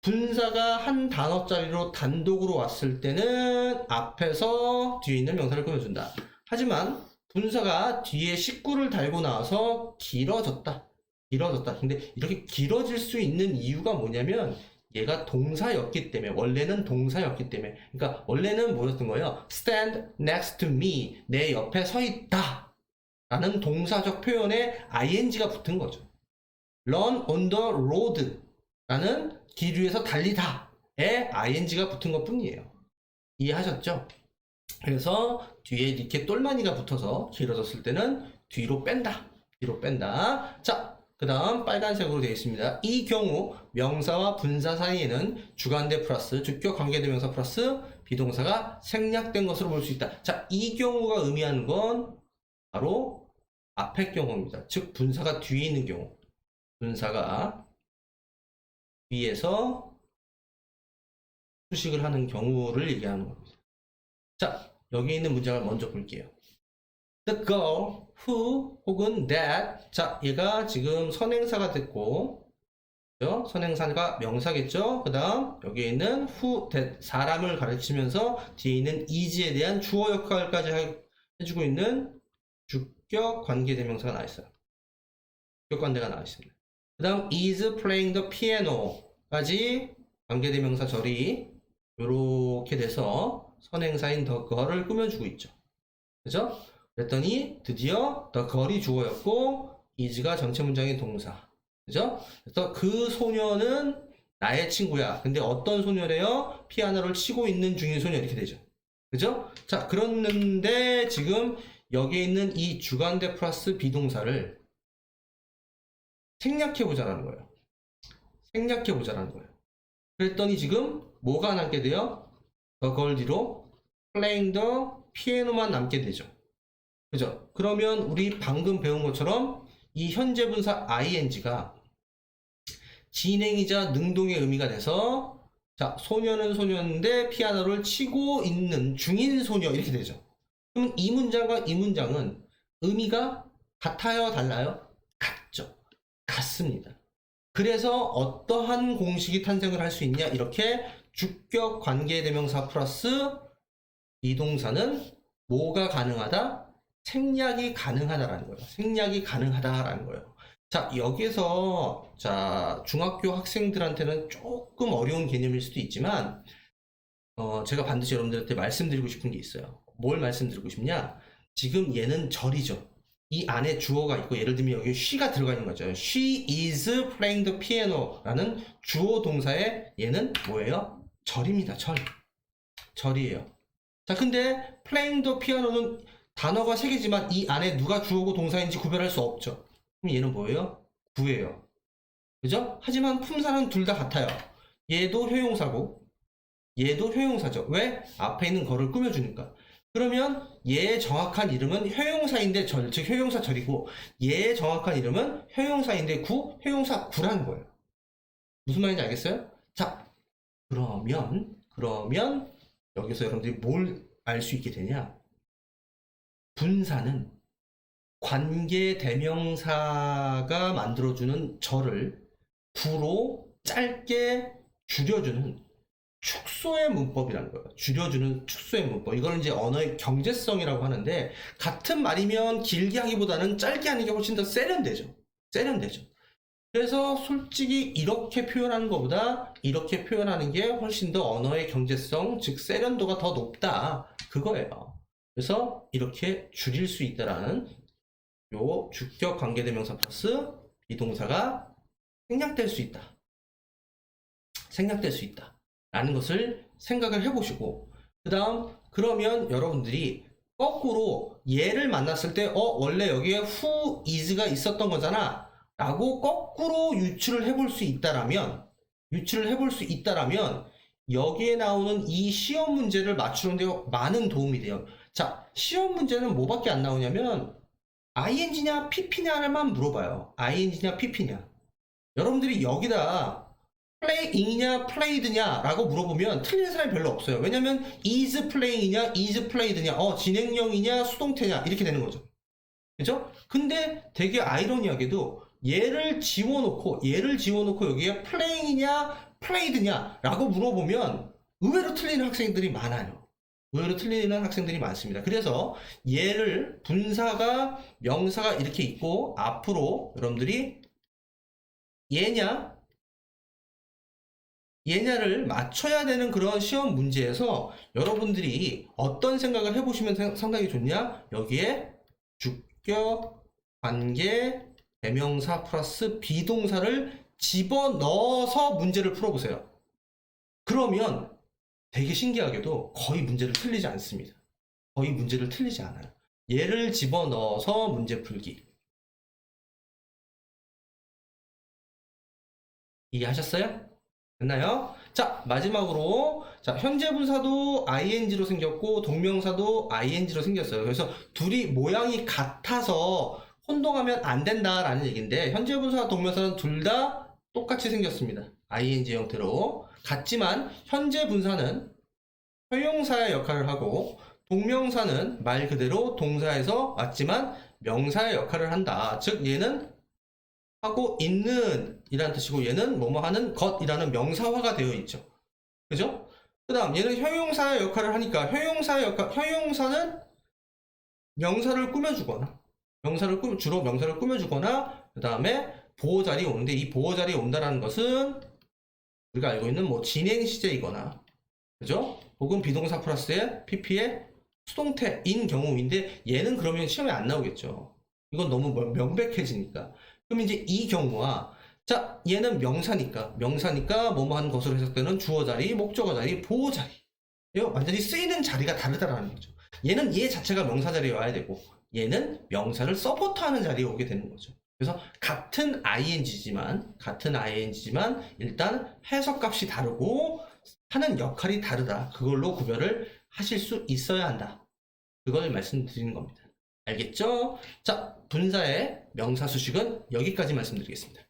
분사가 한 단어짜리로 단독으로 왔을 때는 앞에서 뒤에 있는 명사를 꾸며준다. 하지만 분사가 뒤에 식구를 달고 나와서 길어졌다. 근데 이렇게 길어질 수 있는 이유가 뭐냐면 얘가 동사였기 때문에, 원래는 동사였기 때문에. 그러니까 원래는 뭐였던 거예요? stand next to me, 내 옆에 서 있다 라는 동사적 표현에 ing가 붙은 거죠. run on the road 라는 길 위에서 달리다에 ing가 붙은 것 뿐이에요. 이해하셨죠? 그래서 뒤에 이렇게 똘마니가 붙어서 길어졌을 때는 뒤로 뺀다. 자, 그 다음 빨간색으로 되어 있습니다. 이 경우 명사와 분사 사이에는 주관대 플러스 주격 관계대명사 플러스 비동사가 생략된 것으로 볼 수 있다. 자, 이 경우가 의미하는 건 바로 앞의 경우입니다. 즉 분사가 뒤에 있는 경우. 분사가 위에서 수식을 하는 경우를 얘기하는 겁니다. 자, 여기 있는 문장을 먼저 볼게요. The girl who 혹은 that. 자, 얘가 지금 선행사가 됐고 그죠? 선행사가 명사겠죠? 그 다음 여기에 있는 사람을 가르치면서 뒤에 있는 is에 대한 주어 역할까지 해주고 있는 주격 관계대명사가 나와 있어요. 주격 관계가 나와 있습니다. 그 다음 is playing the piano까지 관계대명사 절이 이렇게 돼서 선행사인 the girl을 꾸며주고 있죠. 그죠? 그랬더니 드디어 the girl이 주어였고 is가 전체 문장의 동사. 그죠? 그래서 그 소녀는 나의 친구야. 근데 어떤 소녀래요? 피아노를 치고 있는 중인 소녀 이렇게 되죠. 그죠? 자, 그런데 지금 여기에 있는 이 주관대 플러스 비동사를 생략해보자라는 거예요. 생략해보자라는 거예요. 그랬더니 지금 뭐가 남게 돼요? the girl 뒤로 playing the piano만 남게 되죠. 그죠? 그러면 우리 방금 배운 것처럼 이 현재 분사 ing가 진행이자 능동의 의미가 돼서 자, 소녀는 소녀인데 피아노를 치고 있는 중인 소녀 이렇게 되죠. 그럼 이 문장과 이 문장은 의미가 같아요, 달라요? 같죠. 같습니다. 그래서 어떠한 공식이 탄생을 할 수 있냐? 이렇게 주격 관계대명사 플러스 비동사는 뭐가 가능하다? 생략이 가능하다라는 거예요. 생략이 가능하다라는 거예요. 자, 여기서 자, 중학교 학생들한테는 조금 어려운 개념일 수도 있지만 제가 반드시 여러분들한테 말씀드리고 싶은 게 있어요. 뭘 말씀드리고 싶냐? 지금 얘는 절이죠. 이 안에 주어가 있고 예를 들면 여기 she가 들어가 있는 거죠. She is playing the piano라는 주어 동사에 얘는 뭐예요? 절입니다. 절이에요. 자, 근데 playing the piano는 단어가 3개지만 이 안에 누가 주어고 동사인지 구별할 수 없죠. 그럼 얘는 뭐예요? 구예요. 그죠? 하지만 품사는 둘 다 같아요. 얘도 효용사고 얘도 효용사죠. 왜? 앞에 있는 거를 꾸며주니까. 그러면 얘의 정확한 이름은 효용사인데 절, 즉 효용사 절이고 얘의 정확한 이름은 효용사인데 효용사 구라는 거예요. 무슨 말인지 알겠어요? 자, 그러면 여기서 여러분들이 뭘 알 수 있게 되냐? 분사는 관계 대명사가 만들어주는 절을 구로 짧게 줄여주는 축소의 문법이라는 거예요. 줄여주는 축소의 문법. 이거는 이제 언어의 경제성이라고 하는데 같은 말이면 길게 하기보다는 짧게 하는 게 훨씬 더 세련되죠. 그래서 솔직히 이렇게 표현하는 것보다 이렇게 표현하는 게 훨씬 더 언어의 경제성, 즉 세련도가 더 높다. 그거예요. 그래서 이렇게 줄일 수 있다라는 요 주격 관계대명사 플러스 비동사가 생략될 수 있다. 라는 것을 생각을 해보시고 그 다음 그러면 여러분들이 거꾸로 얘를 만났을 때 원래 여기에 who is가 있었던 거잖아 라고 거꾸로 유추를 해볼 수 있다라면 여기에 나오는 이 시험 문제를 맞추는 데 많은 도움이 돼요. 자, 시험 문제는 뭐밖에 안 나오냐면 ing냐 pp냐만 물어봐요. ing냐 pp냐. 여러분들이 여기다 playing이냐 played냐 라고 물어보면 틀린 사람이 별로 없어요. 왜냐면 is playing이냐 is played냐 진행형이냐 수동태냐 이렇게 되는 거죠. 그죠? 근데 되게 아이러니하게도 얘를 지워놓고 여기에 playing이냐 played냐 라고 물어보면 의외로 틀리는 학생들이 많아요. 많습니다. 그래서 얘를 분사가 명사가 이렇게 있고 앞으로 여러분들이 얘냐를 맞춰야 되는 그런 시험 문제에서 여러분들이 어떤 생각을 해보시면 상당히 좋냐? 여기에 주격, 관계, 대명사 플러스 비동사를 집어넣어서 문제를 풀어보세요. 그러면 되게 신기하게도 거의 문제를 틀리지 않습니다. 거의 문제를 틀리지 않아요. 얘를 집어넣어서 문제 풀기. 이해하셨어요? 됐나요? 자, 마지막으로 자, 현재 분사도 ing로 생겼고 동명사도 ing로 생겼어요. 그래서 둘이 모양이 같아서 혼동하면 안 된다라는 얘기인데 현재 분사와 동명사는 둘 다 똑같이 생겼습니다. ing 형태로. 같지만 현재 분사는 효용사의 역할을 하고 동명사는 말 그대로 동사에서 왔지만 명사의 역할을 한다. 즉 얘는 하고 있는 이라는 뜻이고 얘는 뭐뭐 하는 것이라는 명사화가 되어 있죠. 그죠? 그 다음 얘는 형용사의 역할을 하니까 형용사는 명사를 꾸며주거나 주로 명사를 꾸며주거나 그 다음에 보호자리에 오는데 이 보호자리에 온다는 것은 우리가 알고 있는 뭐 진행 시제이거나 그죠? 혹은 비동사 플러스에 pp의 수동태인 경우인데 얘는 그러면 시험에 안 나오겠죠. 이건 너무 명백해지니까. 그럼 이제 이 경우와 자 얘는 명사니까 뭐뭐 하는 것으로 해석되는 주어 자리, 목적어 자리, 보호 자리. 이거 완전히 쓰이는 자리가 다르다라는 거죠. 얘는 얘 자체가 명사 자리에 와야 되고 얘는 명사를 서포트하는 자리에 오게 되는 거죠. 그래서 같은 ing지만 일단 해석값이 다르고 하는 역할이 다르다. 그걸로 구별을 하실 수 있어야 한다. 그걸 말씀드리는 겁니다. 알겠죠? 자, 분사의 명사 수식은 여기까지 말씀드리겠습니다.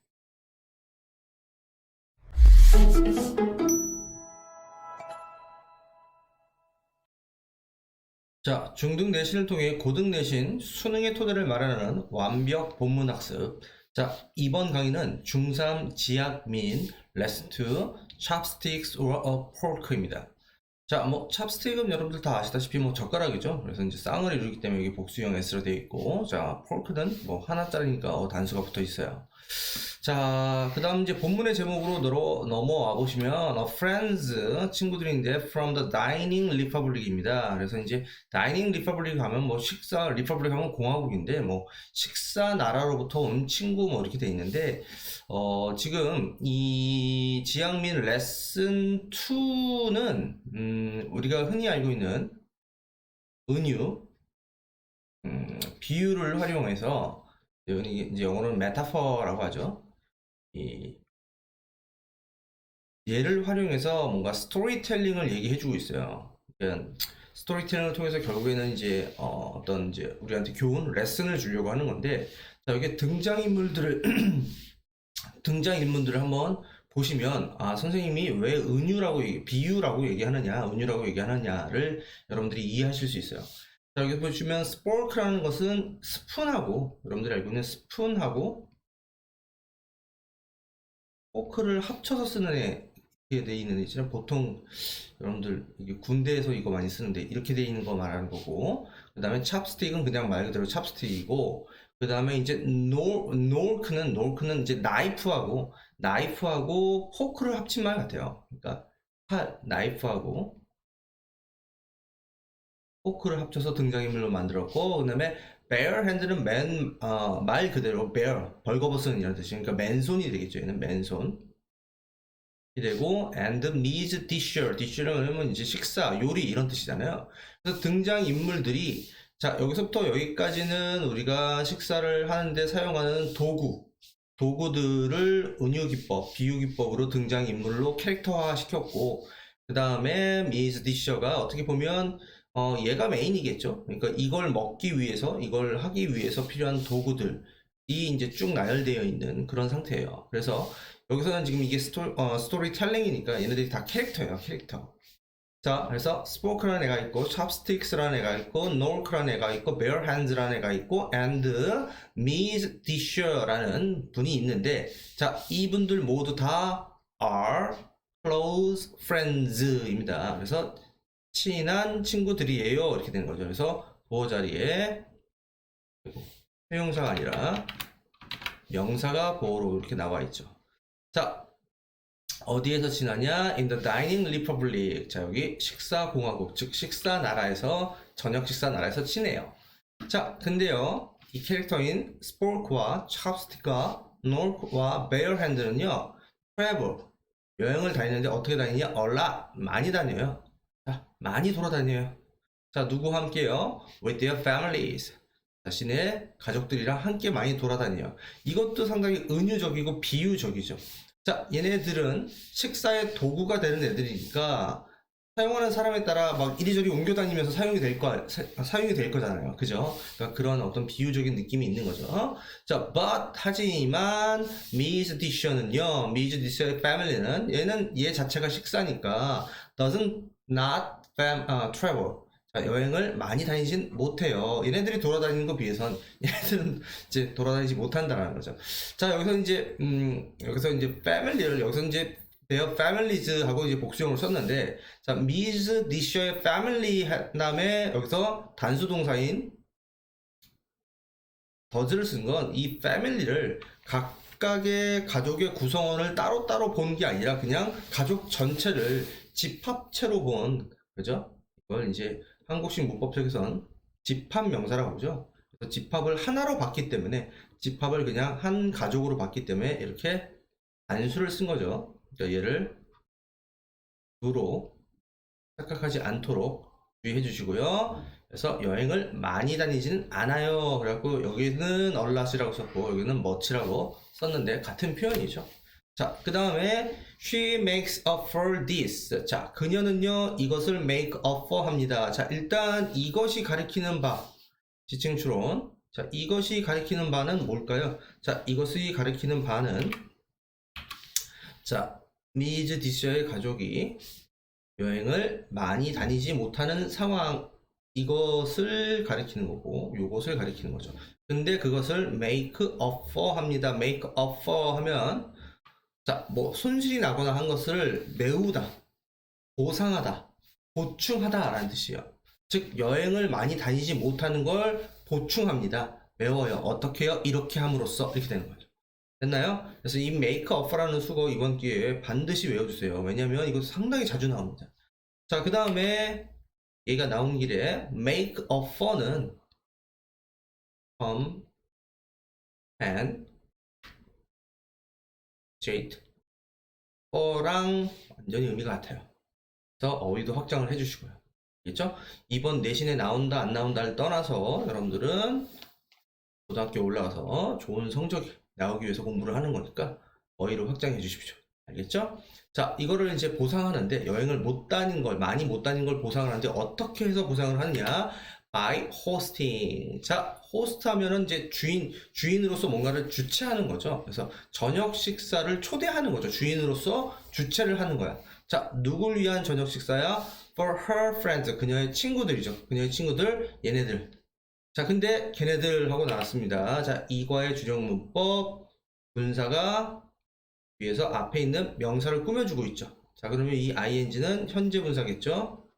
자, 중등 내신을 통해 고등 내신 수능의 토대를 마련하는 완벽 본문 학습. 자, 이번 강의는 중3 지약 민 레슨 2 chopsticks or a fork입니다. 자, 뭐 찹스틱은 여러분들 다 아시다시피 뭐 젓가락이죠. 그래서 이제 쌍을 이루기 때문에 여기 복수형 S로 되어 있고, 자, 포크는 뭐 하나짜리니까 단수가 붙어 있어요. 자, 그 다음 이제 본문의 제목으로 넘어와 보시면 Friends 친구들인데 From the Dining Republic입니다. 그래서 이제 Dining Republic 하면 뭐 식사 Republic 하면 공화국인데 뭐 식사 나라로부터 온 친구 뭐 이렇게 돼 있는데 지금 이 지향민 레슨 2는 우리가 흔히 알고 있는 은유 비유를 활용해서 이제 영어로는 메타퍼라고 하죠. 이 얘를 활용해서 뭔가 스토리텔링을 얘기해주고 있어요. 그러니까 스토리텔링을 통해서 결국에는 이제 어떤 이제 우리한테 교훈, 레슨을 주려고 하는 건데, 자, 여기 등장인물들을 한번 보시면 선생님이 왜 비유라고 얘기하느냐를 여러분들이 이해하실 수 있어요. 자, 여기 보시면 스포크라는 것은 스푼하고 여러분들이 알고 있는 스푼하고 포크를 합쳐서 쓰는 게 돼 있는 애지만 보통 여러분들 이게 군대에서 이거 많이 쓰는데 이렇게 돼 있는 거 말하는 거고, 그 다음에 찹스틱은 그냥 말 그대로 찹스틱이고, 그 다음에 이제 놀크는 이제 나이프하고 포크를 합친 말 같아요. 그러니까 나이프하고 포크를 합쳐서 등장인물로 만들었고, 그 다음에 bare hand는 말 그대로 bare 벌거벗은 이런 뜻이니까 맨손이 되겠죠. 얘는 맨손 이 되고, and meat disher는 하면 이제 식사 요리 이런 뜻이잖아요. 그래서 등장인물들이 자, 여기서부터 여기까지는 우리가 식사를 하는데 사용하는 도구들을 은유기법, 비유기법으로 등장인물로 캐릭터화 시켰고, 그 다음에 미즈 디셔가 어떻게 보면 얘가 메인이겠죠. 그러니까 이걸 하기 위해서 필요한 도구들이 이제 쭉 나열되어 있는 그런 상태예요. 그래서 여기서는 지금 이게 스토리텔링이니까 얘네들이 다 캐릭터예요, 캐릭터. 자, 그래서 스포크라는 애가 있고, 찹스틱스라는 애가 있고, 놀크라는 애가 있고, bare hands라는 애가 있고, and Miss Disher라는 분이 있는데, 자, 이분들 모두 다 are close friends입니다. 그래서 친한 친구들이에요. 이렇게 되는 거죠. 그래서 보호 자리에 형용사가 아니라 명사가 보호로 이렇게 나와 있죠. 자, 어디에서 지나냐? In the Dining Republic. 자, 여기 식사공화국, 즉 식사 나라에서, 저녁 식사 나라에서 지내요. 자, 근데요, 이 캐릭터인 스포크와 찹스틱과 놀크와 베어핸드는요, travel, 여행을 다니는데 어떻게 다니냐? a lot, 많이 다녀요. 자, 많이 돌아다녀요. 자, 누구와 함께요? With their families. 자신의 가족들이랑 함께 많이 돌아다녀요. 이것도 상당히 은유적이고 비유적이죠. 자, 얘네들은 식사의 도구가 되는 애들이니까 사용하는 사람에 따라 막 이리저리 옮겨 다니면서 사용이 될 거잖아요. 그죠? 그러니까 그런 어떤 비유적인 느낌이 있는 거죠. 자, 하지만 Miss Disher는요, Miss Disher의 family는 얘 자체가 식사니까 doesn't not travel. 자, 여행을 많이 다니진 못해요. 얘네들이 돌아다니는 거 비해선 얘네들은 이제 돌아다니지 못한다라는 거죠. 자, 여기서 이제 family를 여기서 이제 their families 하고 이제 복수형을 썼는데, 자, Ms. Disher의 family 한 다음에 여기서 단수 동사인 does를 쓴 건 이 family를 각각의 가족의 구성원을 따로따로 본 게 아니라 그냥 가족 전체를 집합체로 본, 그죠? 이걸 이제 한국식 문법책에선 집합 명사라고 하죠. 그래서 집합을 하나로 봤기 때문에, 집합을 그냥 한 가족으로 봤기 때문에 이렇게 단수를 쓴 거죠. 그러니까 얘를 두로 착각하지 않도록 주의해 주시고요. 그래서 여행을 많이 다니지는 않아요. 그래갖고 여기는 얼랏이라고 썼고 여기는 much라고 썼는데 같은 표현이죠. 자, 그 다음에 she makes up for this. 자, 그녀는요 이것을 make up for 합니다. 자, 일단 이것이 가리키는 바, 지칭 추론. 자, 이것이 가리키는 바는 뭘까요? 자, 이것이 가리키는 바는, 자, 미즈 디셔의 가족이 여행을 많이 다니지 못하는 상황, 이것을 가리키는 거고 요것을 가리키는 거죠. 근데 그것을 make up for 합니다. make up for 하면, 자, 뭐 손실이 나거나 한 것을 메우다, 보상하다, 보충하다 라는 뜻이에요. 즉 여행을 많이 다니지 못하는 걸 보충합니다. 메워요. 어떻게 해요? 이렇게 함으로써, 이렇게 되는 거죠. 됐나요? 그래서 이 make up라는 수거 이번 기회에 반드시 외워주세요. 왜냐면 이거 상당히 자주 나옵니다. 자, 그 다음에 얘가 나온 길에 make up for는 come and jade for랑 완전히 의미가 같아요. 그래서 어휘도 확장을 해주시고요. 알겠죠? 이번 내신에 나온다 안 나온다를 떠나서 여러분들은 고등학교 올라가서 좋은 성적이 나오기 위해서 공부를 하는 거니까 어휘를 확장해 주십시오. 알겠죠? 자, 이거를 이제 보상하는데, 여행을 못 다닌 걸, 많이 못 다닌 걸 보상을 하는데 어떻게 해서 보상을 하느냐? by hosting. 자, 호스트 하면은 이제 주인으로서 뭔가를 주최하는 거죠. 그래서 저녁 식사를 초대하는 거죠. 주인으로서 주최를 하는 거야. 자, 누굴 위한 저녁 식사야? For her friends. 그녀의 친구들이죠. 그녀의 친구들, 얘네들. 자, 근데 걔네들 하고 나왔습니다. 자, 이과의 주력 문법, 분사가 위에서 앞에 있는 명사를 꾸며주고 있죠. 자, 그러면 이 ing는 현재 분사겠죠?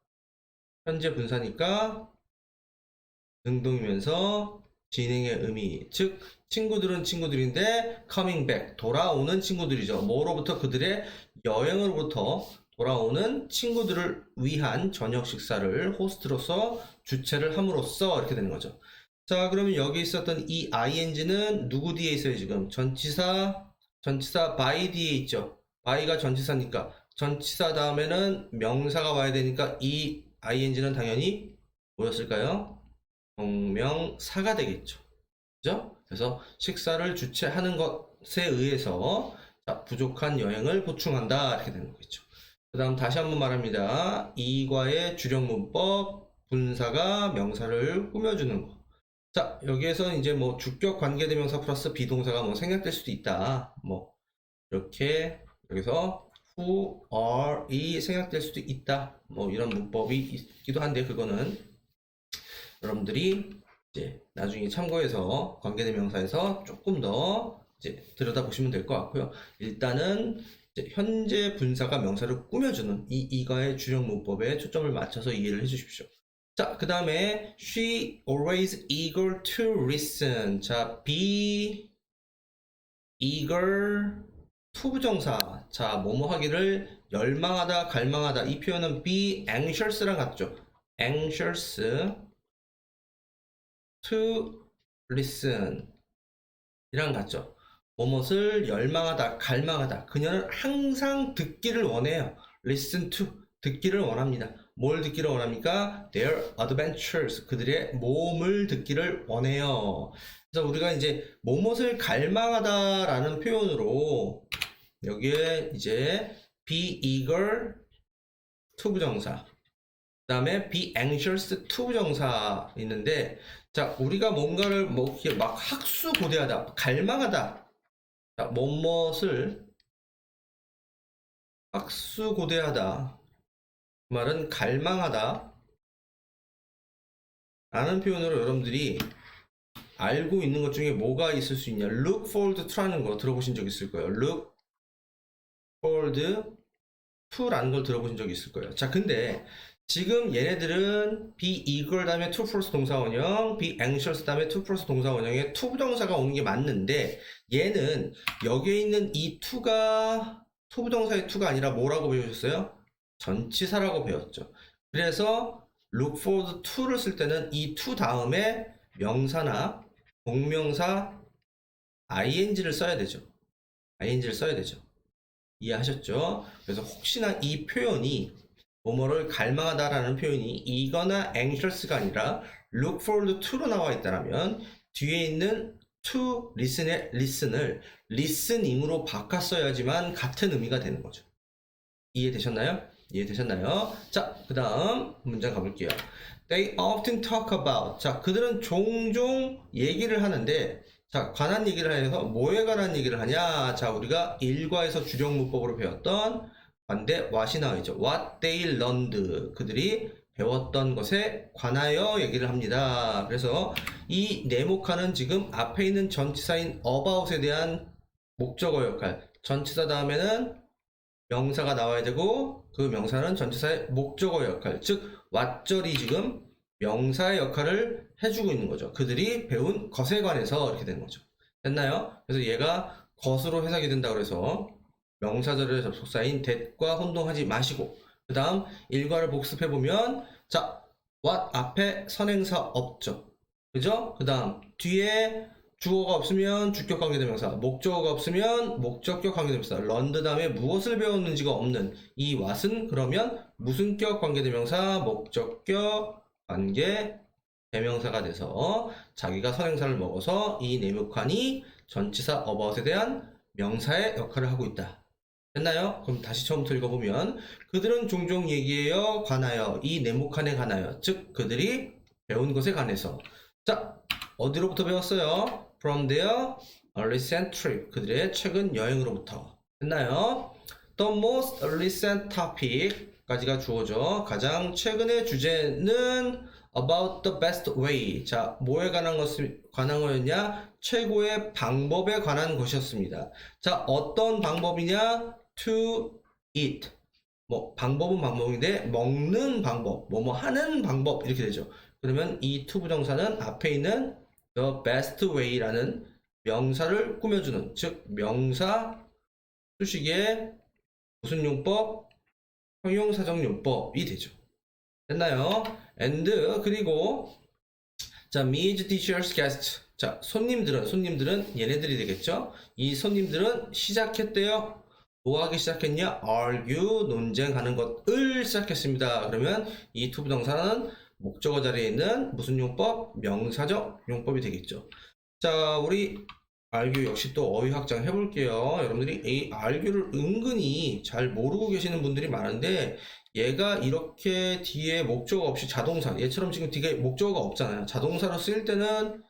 현재 분사니까 능동이면서 진행의 의미, 즉 친구들은 친구들인데 coming back, 돌아오는 친구들이죠. 뭐로부터? 그들의 여행으로부터 돌아오는 친구들을 위한 저녁 식사를 호스트로서 주최를 함으로써, 이렇게 되는 거죠. 자, 그러면 여기 있었던 이 ing는 누구 뒤에 있어요? 지금 전치사 by 뒤에 있죠. by가 전치사니까 전치사 다음에는 명사가 와야 되니까 이 ing는 당연히 뭐였을까요? 동명사가 되겠죠. 그죠? 그래서 식사를 주최하는 것에 의해서, 자, 부족한 여행을 보충한다, 이렇게 되는 거겠죠. 그 다음 다시 한번 말합니다. 이과의 주력 문법, 분사가 명사를 꾸며주는 거. 자, 여기에서 이제 뭐 주격 관계대명사 플러스 비동사가 뭐 생략될 수도 있다. 뭐 이렇게 여기서 who, are이 생략될 수도 있다. 뭐 이런 문법이 있기도 한데, 그거는 여러분들이 이제 나중에 참고해서 관계대명사에서 조금 더 이제 들여다보시면 될 것 같고요. 일단은 이제 현재 분사가 명사를 꾸며주는 이 이과의 주력 문법에 초점을 맞춰서 이해를 해주십시오. 자, 그 다음에 she always eager to listen. 자, be eager to 부정사. 자, 뭐뭐 하기를 열망하다, 갈망하다. 이 표현은 be anxious랑 같죠. anxious to listen 이랑 같죠. 뭐뭇을 열망하다, 갈망하다. 그녀는 항상 듣기를 원해요. listen to, 듣기를 원합니다. 뭘 듣기를 원합니까? their adventures, 그들의 모험을 듣기를 원해요. 그래서 우리가 이제 뭐뭇을 갈망하다라는 표현으로 여기에 이제 be eager to 부정사, 그 다음에 be anxious to 부정사 있는데, 자, 우리가 뭔가를 뭐 이렇게 막 학수고대하다, 갈망하다. 자, 뭐뭇을 학수고대하다. 그 말은 갈망하다, 라는 표현으로 여러분들이 알고 있는 것 중에 뭐가 있을 수 있냐. look forward to라는 거 들어보신 적 있을 거예요. look forward to라는 걸 들어보신 적 있을 거예요. 자, 근데 지금 얘네들은 be eager 다음에 to 플러스 동사 원형, be anxious 다음에 to 플러스 동사 원형에 to 부정사가 오는 게 맞는데 얘는 여기에 있는 이 to가 to 부정사의 to가 아니라 뭐라고 배우셨어요? 전치사라고 배웠죠. 그래서 look forward to를 쓸 때는 이 to 다음에 명사나 동명사 ing를 써야 되죠. ing를 써야 되죠. 이해하셨죠? 그래서 혹시나 이 표현이 뭐뭐를 갈망하다라는 표현이 이거나 anxious가 아니라 look forward to로 나와 있다면 뒤에 있는 to listen의 listen을 listening으로 바꿨어야지만 같은 의미가 되는 거죠. 이해되셨나요? 이해되셨나요? 자, 그 다음 문장 가볼게요. They often talk about. 자, 그들은 종종 얘기를 하는데, 자, 관한 얘기를 해서 뭐에 관한 얘기를 하냐? 자, 우리가 일과에서 주력문법으로 배웠던 반대 what이 나와있죠. What they learned. 그들이 배웠던 것에 관하여 얘기를 합니다. 그래서 이 네모칸은 지금 앞에 있는 전치사인 about에 대한 목적어 역할. 전치사 다음에는 명사가 나와야 되고 그 명사는 전치사의 목적어 역할, 즉 왓절이 지금 명사의 역할을 해주고 있는 거죠. 그들이 배운 것에 관해서 이렇게 되는 거죠. 됐나요? 그래서 얘가 것으로 해석이 된다고 해서 명사절의 접속사인 that과 혼동하지 마시고 그 다음 일과를 복습해보면 자, what 앞에 선행사 없죠. 그죠? 그 다음 뒤에 주어가 없으면 주격 관계대명사, 목적어가 없으면 목적격 관계대명사, 런드 다음에 무엇을 배웠는지가 없는 이 what은 그러면 무슨격 관계대명사, 목적격 관계대명사가 돼서 자기가 선행사를 먹어서 이 네모칸이 전치사 about에 대한 명사의 역할을 하고 있다. 됐나요? 그럼 다시 처음부터 읽어보면 그들은 종종 얘기해요, 관하여, 이 네모칸에 관하여, 즉 그들이 배운 것에 관해서. 자, 어디로부터 배웠어요? From their recent trip. 그들의 최근 여행으로부터. 됐나요? The most recent topic까지가 주어져. 가장 최근의 주제는 about the best way. 자, 뭐에 관한 거였냐? 최고의 방법에 관한 것이었습니다. 자, 어떤 방법이냐? To eat. 뭐 방법은 방법인데 먹는 방법, 뭐뭐 하는 방법 이렇게 되죠. 그러면 이 to 부정사는 앞에 있는 the best way라는 명사를 꾸며주는, 즉 명사 수식의 무슨 용법? 형용사적 용법이 되죠. 됐나요? and 그리고 자, meet teacher's guest. 자, 손님들은 얘네들이 되겠죠. 이 손님들은 시작했대요. 뭐 하기 시작했냐? argue, 논쟁하는 것을 시작했습니다. 그러면 이 to 부정사는 목적어 자리에 있는 무슨 용법? 명사적 용법이 되겠죠. 자, 우리 argue 역시 또 어휘 확장 해볼게요. 여러분들이 이 argue를 은근히 잘 모르고 계시는 분들이 많은데 얘가 이렇게 뒤에 목적어 없이 자동사, 얘처럼 지금 뒤에 목적어가 없잖아요. 자동사로 쓰일 때는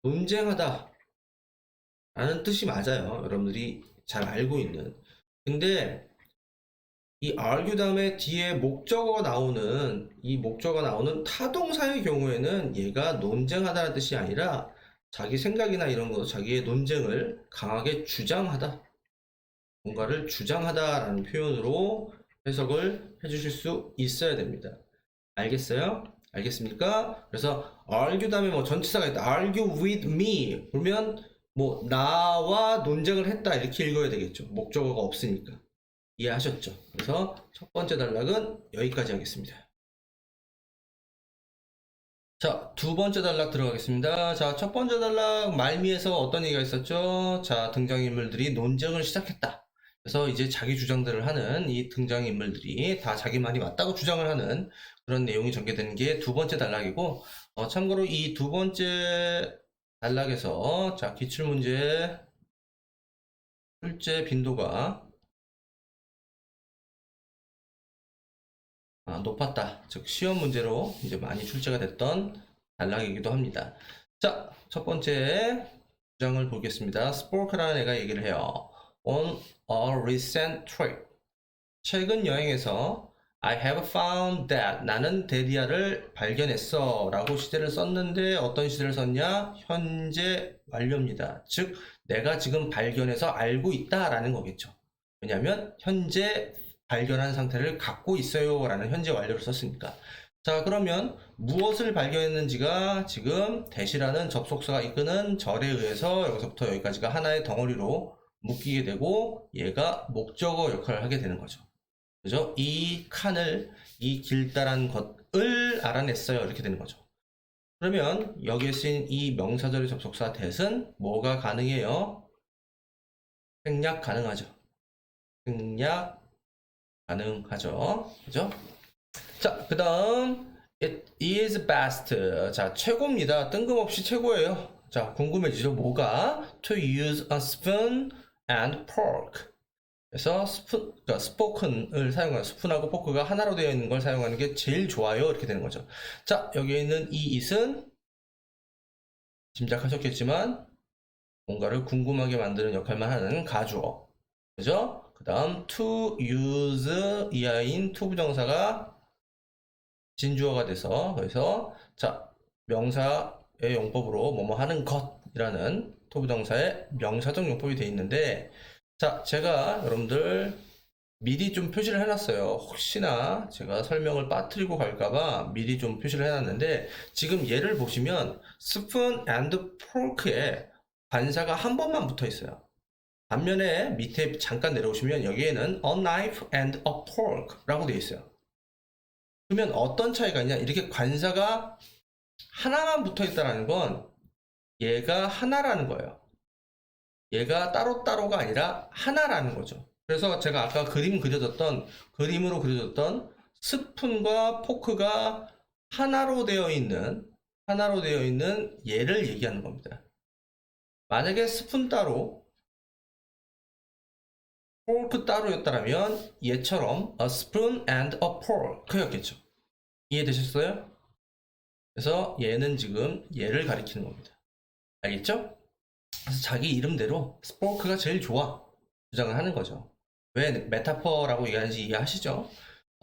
논쟁하다 라는 뜻이 맞아요. 여러분들이 잘 알고 있는. 근데 이 argue 다음에 뒤에 목적어가 나오는 이 목적어가 나오는 타동사의 경우에는 얘가 논쟁하다는 뜻이 아니라 자기 생각이나 이런 거 자기의 논쟁을 강하게 주장하다, 뭔가를 주장하다라는 표현으로 해석을 해주실 수 있어야 됩니다. 알겠어요? 알겠습니까? 그래서 argue 다음에 뭐 전치사가 있다. argue with me. 그러면 뭐 나와 논쟁을 했다 이렇게 읽어야 되겠죠. 목적어가 없으니까. 이해하셨죠? 그래서 첫 번째 단락은 여기까지 하겠습니다. 자, 두 번째 단락 들어가겠습니다. 자, 첫 번째 단락 말미에서 어떤 얘기가 있었죠? 자, 등장인물들이 논쟁을 시작했다. 그래서 이제 자기 주장들을 하는 이 등장인물들이 다 자기 말이 맞다고 주장을 하는 그런 내용이 전개되는 게 두 번째 단락이고, 참고로 이 두 번째 단락에서 자, 기출문제 출제 빈도가 높았다. 즉 시험 문제로 이제 많이 출제가 됐던 단락이기도 합니다. 자, 첫 번째 주장을 보겠습니다. 스포크라는 애가 얘기를 해요. On a recent trip. 최근 여행에서 I have found that. 나는 데리아를 발견했어. 라고 시제를 썼는데 어떤 시제를 썼냐? 현재 완료입니다. 즉, 내가 지금 발견해서 알고 있다 라는 거겠죠. 왜냐하면 현재 발견한 상태를 갖고 있어요 라는 현재 완료를 썼으니까. 자, 그러면 무엇을 발견했는지가 지금 that이라는 접속사가 이끄는 절에 의해서 여기서부터 여기까지가 하나의 덩어리로 묶이게 되고 얘가 목적어 역할을 하게 되는 거죠. 그죠? 이 칸을, 이 길다란 것을 알아냈어요. 이렇게 되는 거죠. 그러면 여기에 쓰인 이 명사절의 접속사 that은 뭐가 가능해요? 생략 가능하죠. 생략 가능하죠. 그죠? 자, 그 다음 it is best. 자, 최고입니다. 뜬금없이 최고예요. 자, 궁금해지죠? 뭐가? To use a spoon and fork. 그래서 스푼, 그러니까 스포큰을 사용하는, 스푼하고 포크가 하나로 되어 있는 걸 사용하는 게 제일 좋아요. 이렇게 되는 거죠. 자, 여기에 있는 이 it은 짐작하셨겠지만 뭔가를 궁금하게 만드는 역할만 하는 가주어. 그죠? 그 다음 to use 이하인 to 부정사가 진주어가 돼서, 그래서 자, 명사의 용법으로 뭐뭐 하는 것이라는 to 부정사의 명사적 용법이 되어 있는데, 자, 제가 여러분들 미리 좀 표시를 해놨어요. 혹시나 제가 설명을 빠뜨리고 갈까봐 미리 좀 표시를 해놨는데, 지금 얘를 보시면 spoon and fork에 관사가 한 번만 붙어 있어요. 반면에 밑에 잠깐 내려오시면 여기에는 a knife and a fork 라고 되어 있어요. 그러면 어떤 차이가 있냐? 이렇게 관사가 하나만 붙어 있다는 건 얘가 하나라는 거예요. 얘가 따로따로가 아니라 하나라는 거죠. 그래서 제가 아까 그림으로 그려졌던 스푼과 포크가 하나로 되어 있는 얘를 얘기하는 겁니다. 만약에 스푼 따로, 포크 따로였다면 얘처럼 a spoon and a fork였겠죠. 이해되셨어요? 그래서 얘는 지금 얘를 가리키는 겁니다. 알겠죠? 그래서 자기 이름대로 스포크가 제일 좋아 주장을 하는 거죠. 왜 메타포라고 얘기하는지 이해하시죠?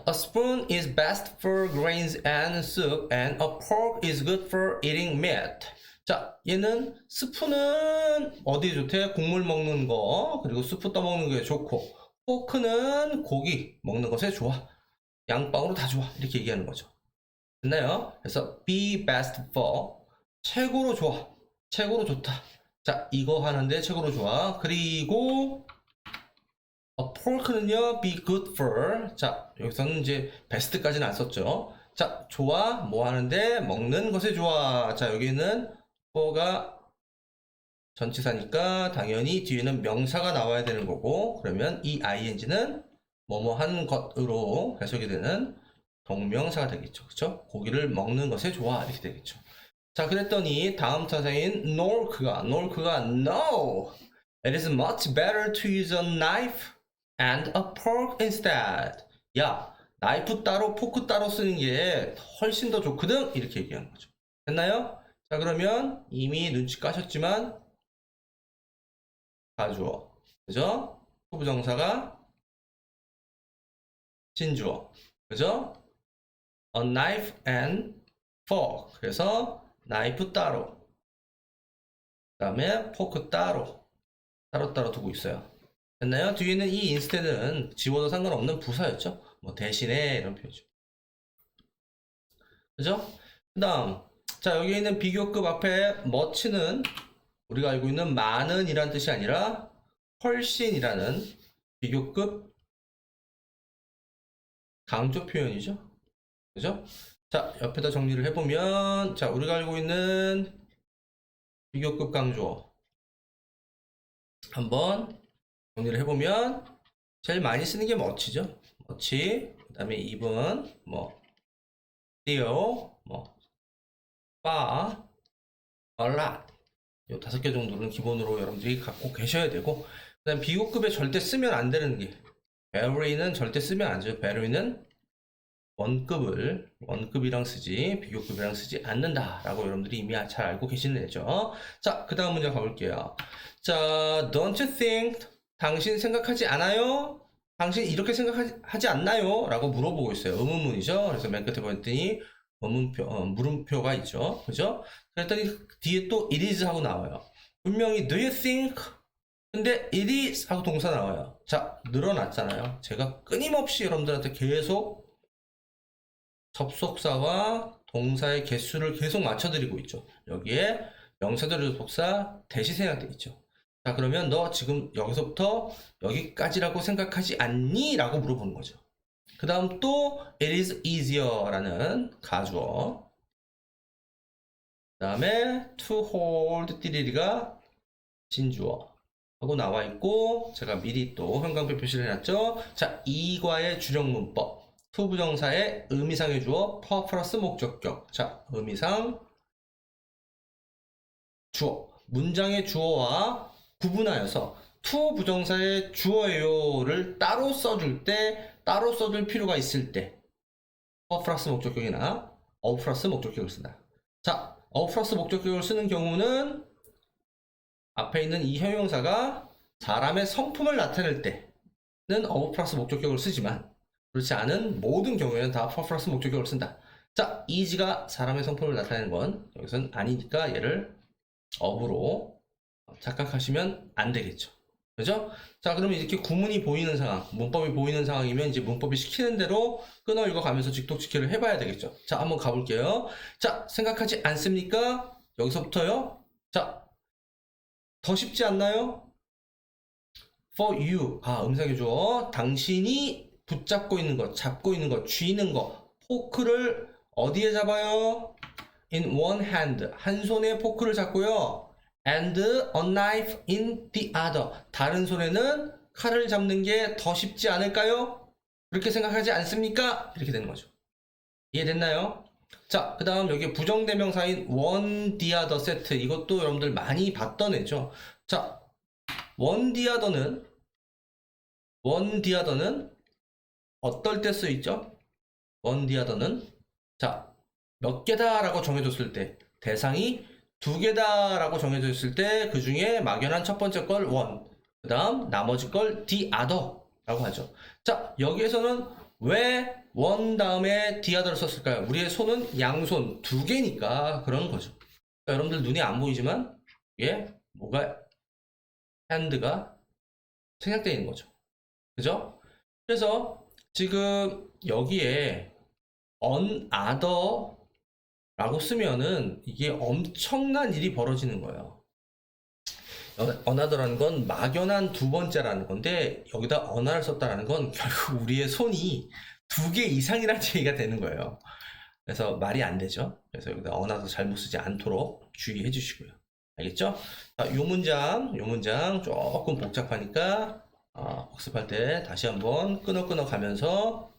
A spoon is best for grains and soup, and a fork is good for eating meat. 자, 얘는 스푼은 어디에 좋대? 국물 먹는 거, 그리고 수프 떠먹는 게 좋고, 포크는 고기 먹는 것에 좋아. 양빵으로 다 좋아. 이렇게 얘기하는 거죠. 됐나요? 그래서 be best for, 최고로 좋아. 최고로 좋다. 자, 이거 하는데 최고로 좋아. 그리고 pork는요, be good for. 자, 여기서는 이제 best까지는 안 썼죠. 자, 좋아. 뭐 하는데? 먹는 것에 좋아. 자, 여기는 for가 전치사니까 당연히 뒤에는 명사가 나와야 되는 거고, 그러면 이 ing는 뭐뭐 한 것으로 해석이 되는 동명사가 되겠죠. 그쵸? 고기를 먹는 것에 좋아. 이렇게 되겠죠. 자, 그랬더니 다음 타사인 nor크가 no, it is much better to use a knife and a fork instead. 야, 나이프 따로 포크 따로 쓰는 게 훨씬 더 좋거든. 이렇게 얘기하는 거죠. 됐나요? 자, 그러면 이미 눈치 까셨지만 가주어, 그죠? 후부정사가 진주어, 그죠? a knife and fork. 그래서 나이프 따로, 그 다음에 포크 따로 두고 있어요. 됐나요? 뒤에는 이 instead는 지워도 상관없는 부사였죠. 뭐 대신에 이런 표현이죠. 그죠? 그 다음, 자, 여기 있는 비교급 앞에 much는 우리가 알고 있는 많은 이란 뜻이 아니라 훨씬이라는 비교급 강조 표현이죠. 그죠? 자, 옆에다 정리를 해보면, 자, 우리가 알고 있는 비교급 강조 한번 정리를 해보면, 제일 많이 쓰는 게 much죠. much, 그 다음에 even, 뭐 still, 뭐 far, a lot. 요 5개 정도는 기본으로 여러분들이 갖고 계셔야 되고, 그 다음 비교급에 절대 쓰면 안 되는 게 very는 절대 쓰면 안 돼요. very는 원급이랑 쓰지 비교급이랑 쓰지 않는다 라고 여러분들이 이미 잘 알고 계시는 애죠. 자, 그 다음 문제 가볼게요. 자, don't you think, 당신 생각하지 않아요? 당신 이렇게 생각하지 않나요? 라고 물어보고 있어요. 의문문이죠. 그래서 맨 끝에 보랬더니 물음표가 있죠. 그죠? 그랬더니 뒤에 또 it is 하고 나와요. 분명히 do you think? 근데 it is 하고 동사 나와요. 자, 늘어났잖아요. 제가 끊임없이 여러분들한테 계속 접속사와 동사의 개수를 계속 맞춰드리고 있죠. 여기에 명사절 접속사 대시 생략돼 있죠. 자, 그러면 너 지금 여기서부터 여기까지라고 생각하지 않니? 라고 물어보는 거죠. 그 다음 또 it is easier 라는 가주어. 그 다음에 to hold 띠리리가 진주어 하고 나와 있고, 제가 미리 또 형광펜 표시를 해놨죠. 자, 이과의 주력 문법. to 부정사의 의미상의 주어 per 플러스 목적격. 자, 의미상 주어. 문장의 주어와 구분하여서 to 부정사의 주어예요를 따로 써줄 때, 따로 써줄 필요가 있을 때 of 플러스 목적격이나 of 플러스 목적격을 쓴다. 자, of 플러스 목적격을 쓰는 경우는 앞에 있는 이 형용사가 사람의 성품을 나타낼 때는 of 플러스 목적격을 쓰지만, 그렇지 않은 모든 경우에는 다 for 플러스 목적격을 쓴다. 자, is가 사람의 성품을 나타내는 건 여기서는 아니니까 얘를 of로 착각하시면 안 되겠죠. 그죠? 자, 그러면 이렇게 구문이 보이는 상황, 문법이 보이는 상황이면 이제 문법이 시키는 대로 끊어 읽어가면서 직독직해를 해봐야 되겠죠. 자, 한번 가볼게요. 자, 생각하지 않습니까? 여기서부터요. 자, 더 쉽지 않나요? For you. 음상의 주어. 당신이 붙잡고 있는 것, 잡고 있는 것, 쥐는 것. 포크를 어디에 잡아요? In one hand. 한 손에 포크를 잡고요. And a knife in the other. 다른 손에는 칼을 잡는 게 더 쉽지 않을까요? 그렇게 생각하지 않습니까? 이렇게 되는 거죠. 이해됐나요? 자, 그 다음 여기 부정대명사인 one the other set. 이것도 여러분들 많이 봤던 애죠. 자, one the other는 어떨 때 쓰이죠? one the other는 자, 몇 개다 라고 정해줬을 때, 대상이 두 개다 라고 정해졌을 때 그 중에 막연한 첫 번째 걸 one, 그 다음 나머지 걸 the other 라고 하죠. 자, 여기에서는 왜 one 다음에 the other를 썼을까요? 우리의 손은 양손 두 개니까 그런 거죠. 그러니까 여러분들 눈이 안 보이지만 이게 뭐가 hand가 생략되어 있는 거죠. 그죠? 그래서 지금 여기에 on other 라고 쓰면은 이게 엄청난 일이 벌어지는 거예요. 언하더라는 건 막연한 두 번째라는 건데, 여기다 언하를 썼다라는 건 결국 우리의 손이 두 개 이상이라는 얘기가 되는 거예요. 그래서 말이 안 되죠. 그래서 여기다 언하도 잘못 쓰지 않도록 주의해 주시고요. 알겠죠? 자, 요 문장 조금 복잡하니까 복습할 때 다시 한번 끊어 가면서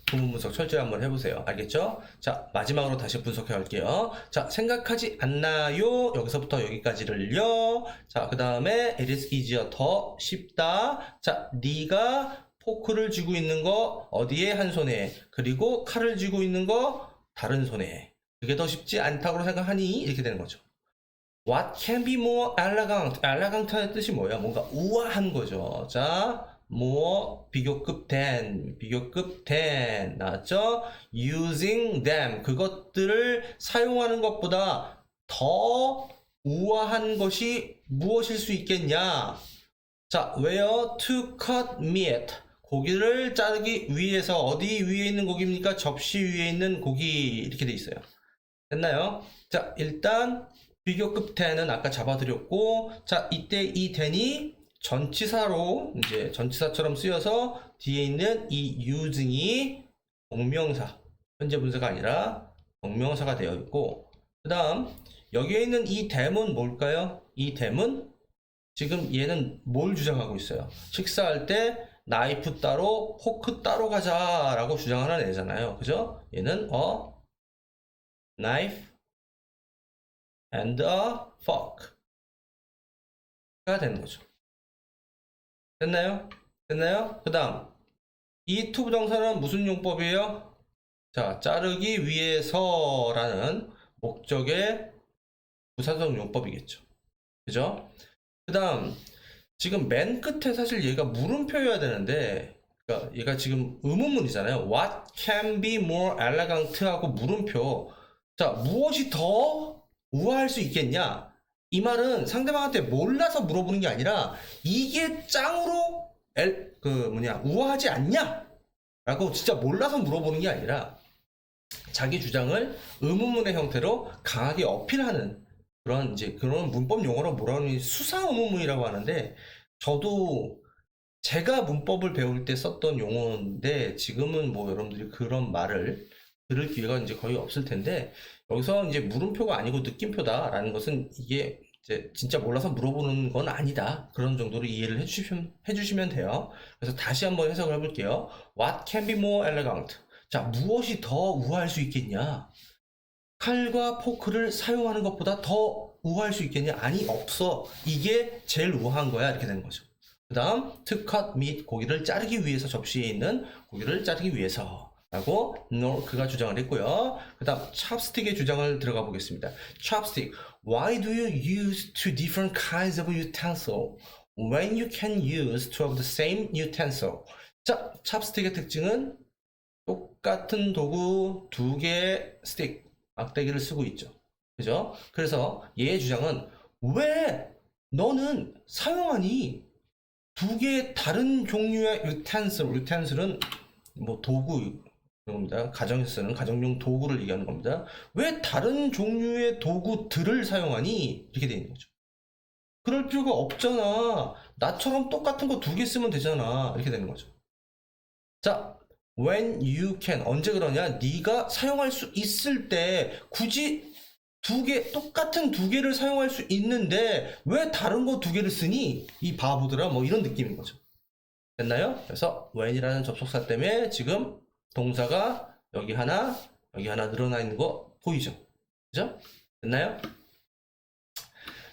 부분 분석 철저히 한번 해보세요. 알겠죠? 자, 마지막으로 다시 분석해 갈게요. 자, 생각하지 않나요? 여기서부터 여기까지를요. 자, 그 다음에 it is easier, 더 쉽다. 자, 네가 포크를 쥐고 있는 거 어디에? 한 손에. 그리고 칼을 쥐고 있는 거 다른 손에. 그게 더 쉽지 않다고 생각하니? 이렇게 되는 거죠. What can be more elegant? elegant의 뜻이 뭐야? 뭔가 우아한 거죠. 자, more 비교급 than 나왔죠? using them 그것들을 사용하는 것보다 더 우아한 것이 무엇일 수 있겠냐? 자, 왜요? to cut meat 고기를 자르기 위해서. 어디 위에 있는 고기입니까? 접시 위에 있는 고기. 이렇게 돼 있어요. 됐나요? 자, 일단 비교급 then은 아까 잡아드렸고, 자, 이때 이 then이 전치사로 이제 전치사처럼 쓰여서 뒤에 있는 이 using이 동명사, 현재 분사가 아니라 동명사가 되어 있고, 그 다음 여기에 있는 이 them은 뭘까요? 이 them은 지금 얘는 뭘 주장하고 있어요? 식사할 때 나이프 따로 포크 따로 가자 라고 주장하는 애잖아요. 그죠? 얘는 a knife and a fork가 되는 거죠. 됐나요? 그 다음 이 to 부정사는 무슨 용법이에요? 자, 자르기 위해서라는 목적의 부사적 용법이겠죠. 그죠? 그 다음 지금 맨 끝에 사실 얘가 물음표여야 되는데 그러니까 얘가 지금 의문문이잖아요. What can be more elegant 하고 물음표. 자, 무엇이 더 우아할 수 있겠냐? 이 말은 상대방한테 몰라서 물어보는 게 아니라 이게 짱으로 우아하지 않냐? 라고 진짜 몰라서 물어보는 게 아니라 자기 주장을 의문문의 형태로 강하게 어필하는 그런 문법 용어로 뭐라 하는 수사 의문문이라고 하는데, 저도 제가 문법을 배울 때 썼던 용어인데 지금은 뭐 여러분들이 그런 말을 들을 기회가 이제 거의 없을 텐데, 여기서 이제 물음표가 아니고 느낌표다라는 것은 이게 이제 진짜 몰라서 물어보는 건 아니다, 그런 정도로 이해를 해주시면 돼요. 그래서 다시 한번 해석을 해볼게요. What can be more elegant? 자, 무엇이 더 우아할 수 있겠냐? 칼과 포크를 사용하는 것보다 더 우아할 수 있겠냐? 아니, 없어. 이게 제일 우아한 거야. 이렇게 되는 거죠. 그 다음, to cut meat, 고기를 자르기 위해서, 접시에 있는 고기를 자르기 위해서 라고 그가 주장을 했고요. 그 다음, chopstick의 주장을 들어가 보겠습니다. chopstick, why do you use two different kinds of utensil when you can use two of the same utensil? 자, chopstick의 특징은 똑같은 도구 두 개의 스틱, 막대기를 쓰고 있죠. 그죠? 그래서 얘의 주장은, 왜 너는 사용하니 두 개의 다른 종류의 유텐슬은 뭐 도구, 겁니다. 가정에서 쓰는 가정용 도구를 얘기하는 겁니다. 왜 다른 종류의 도구들을 사용하니? 이렇게 되어 있는 거죠. 그럴 필요가 없잖아. 나처럼 똑같은 거 두 개 쓰면 되잖아. 이렇게 되는 거죠. 자, when you can, 언제 그러냐? 네가 사용할 수 있을 때 굳이 똑같은 두 개를 사용할 수 있는데 왜 다른 거 두 개를 쓰니? 이 바보들아, 뭐 이런 느낌인 거죠. 됐나요? 그래서 when이라는 접속사 때문에 지금 동사가 여기 하나 늘어나 있는 거 보이죠? 그죠? 됐나요?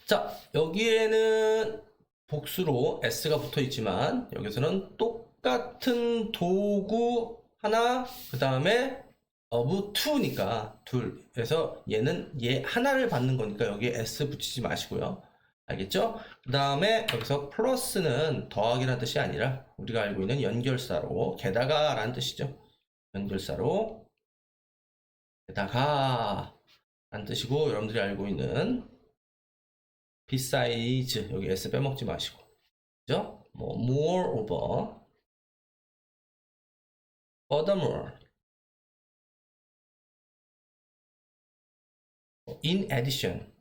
자, 여기에는 복수로 s가 붙어 있지만 여기서는 똑같은 도구 하나, 그 다음에 of two니까 둘. 그래서 얘는 얘 하나를 받는 거니까 여기에 s 붙이지 마시고요. 알겠죠? 그 다음에 여기서 플러스는 더하기라는 뜻이 아니라 우리가 알고 있는 연결사로, 게다가 라는 뜻이죠. 연결사로 게다가 라는 뜻이고, 여러분들이 알고 있는 besides, 여기 s 빼먹지 마시고, 그죠? 뭐 moreover, furthermore, in addition,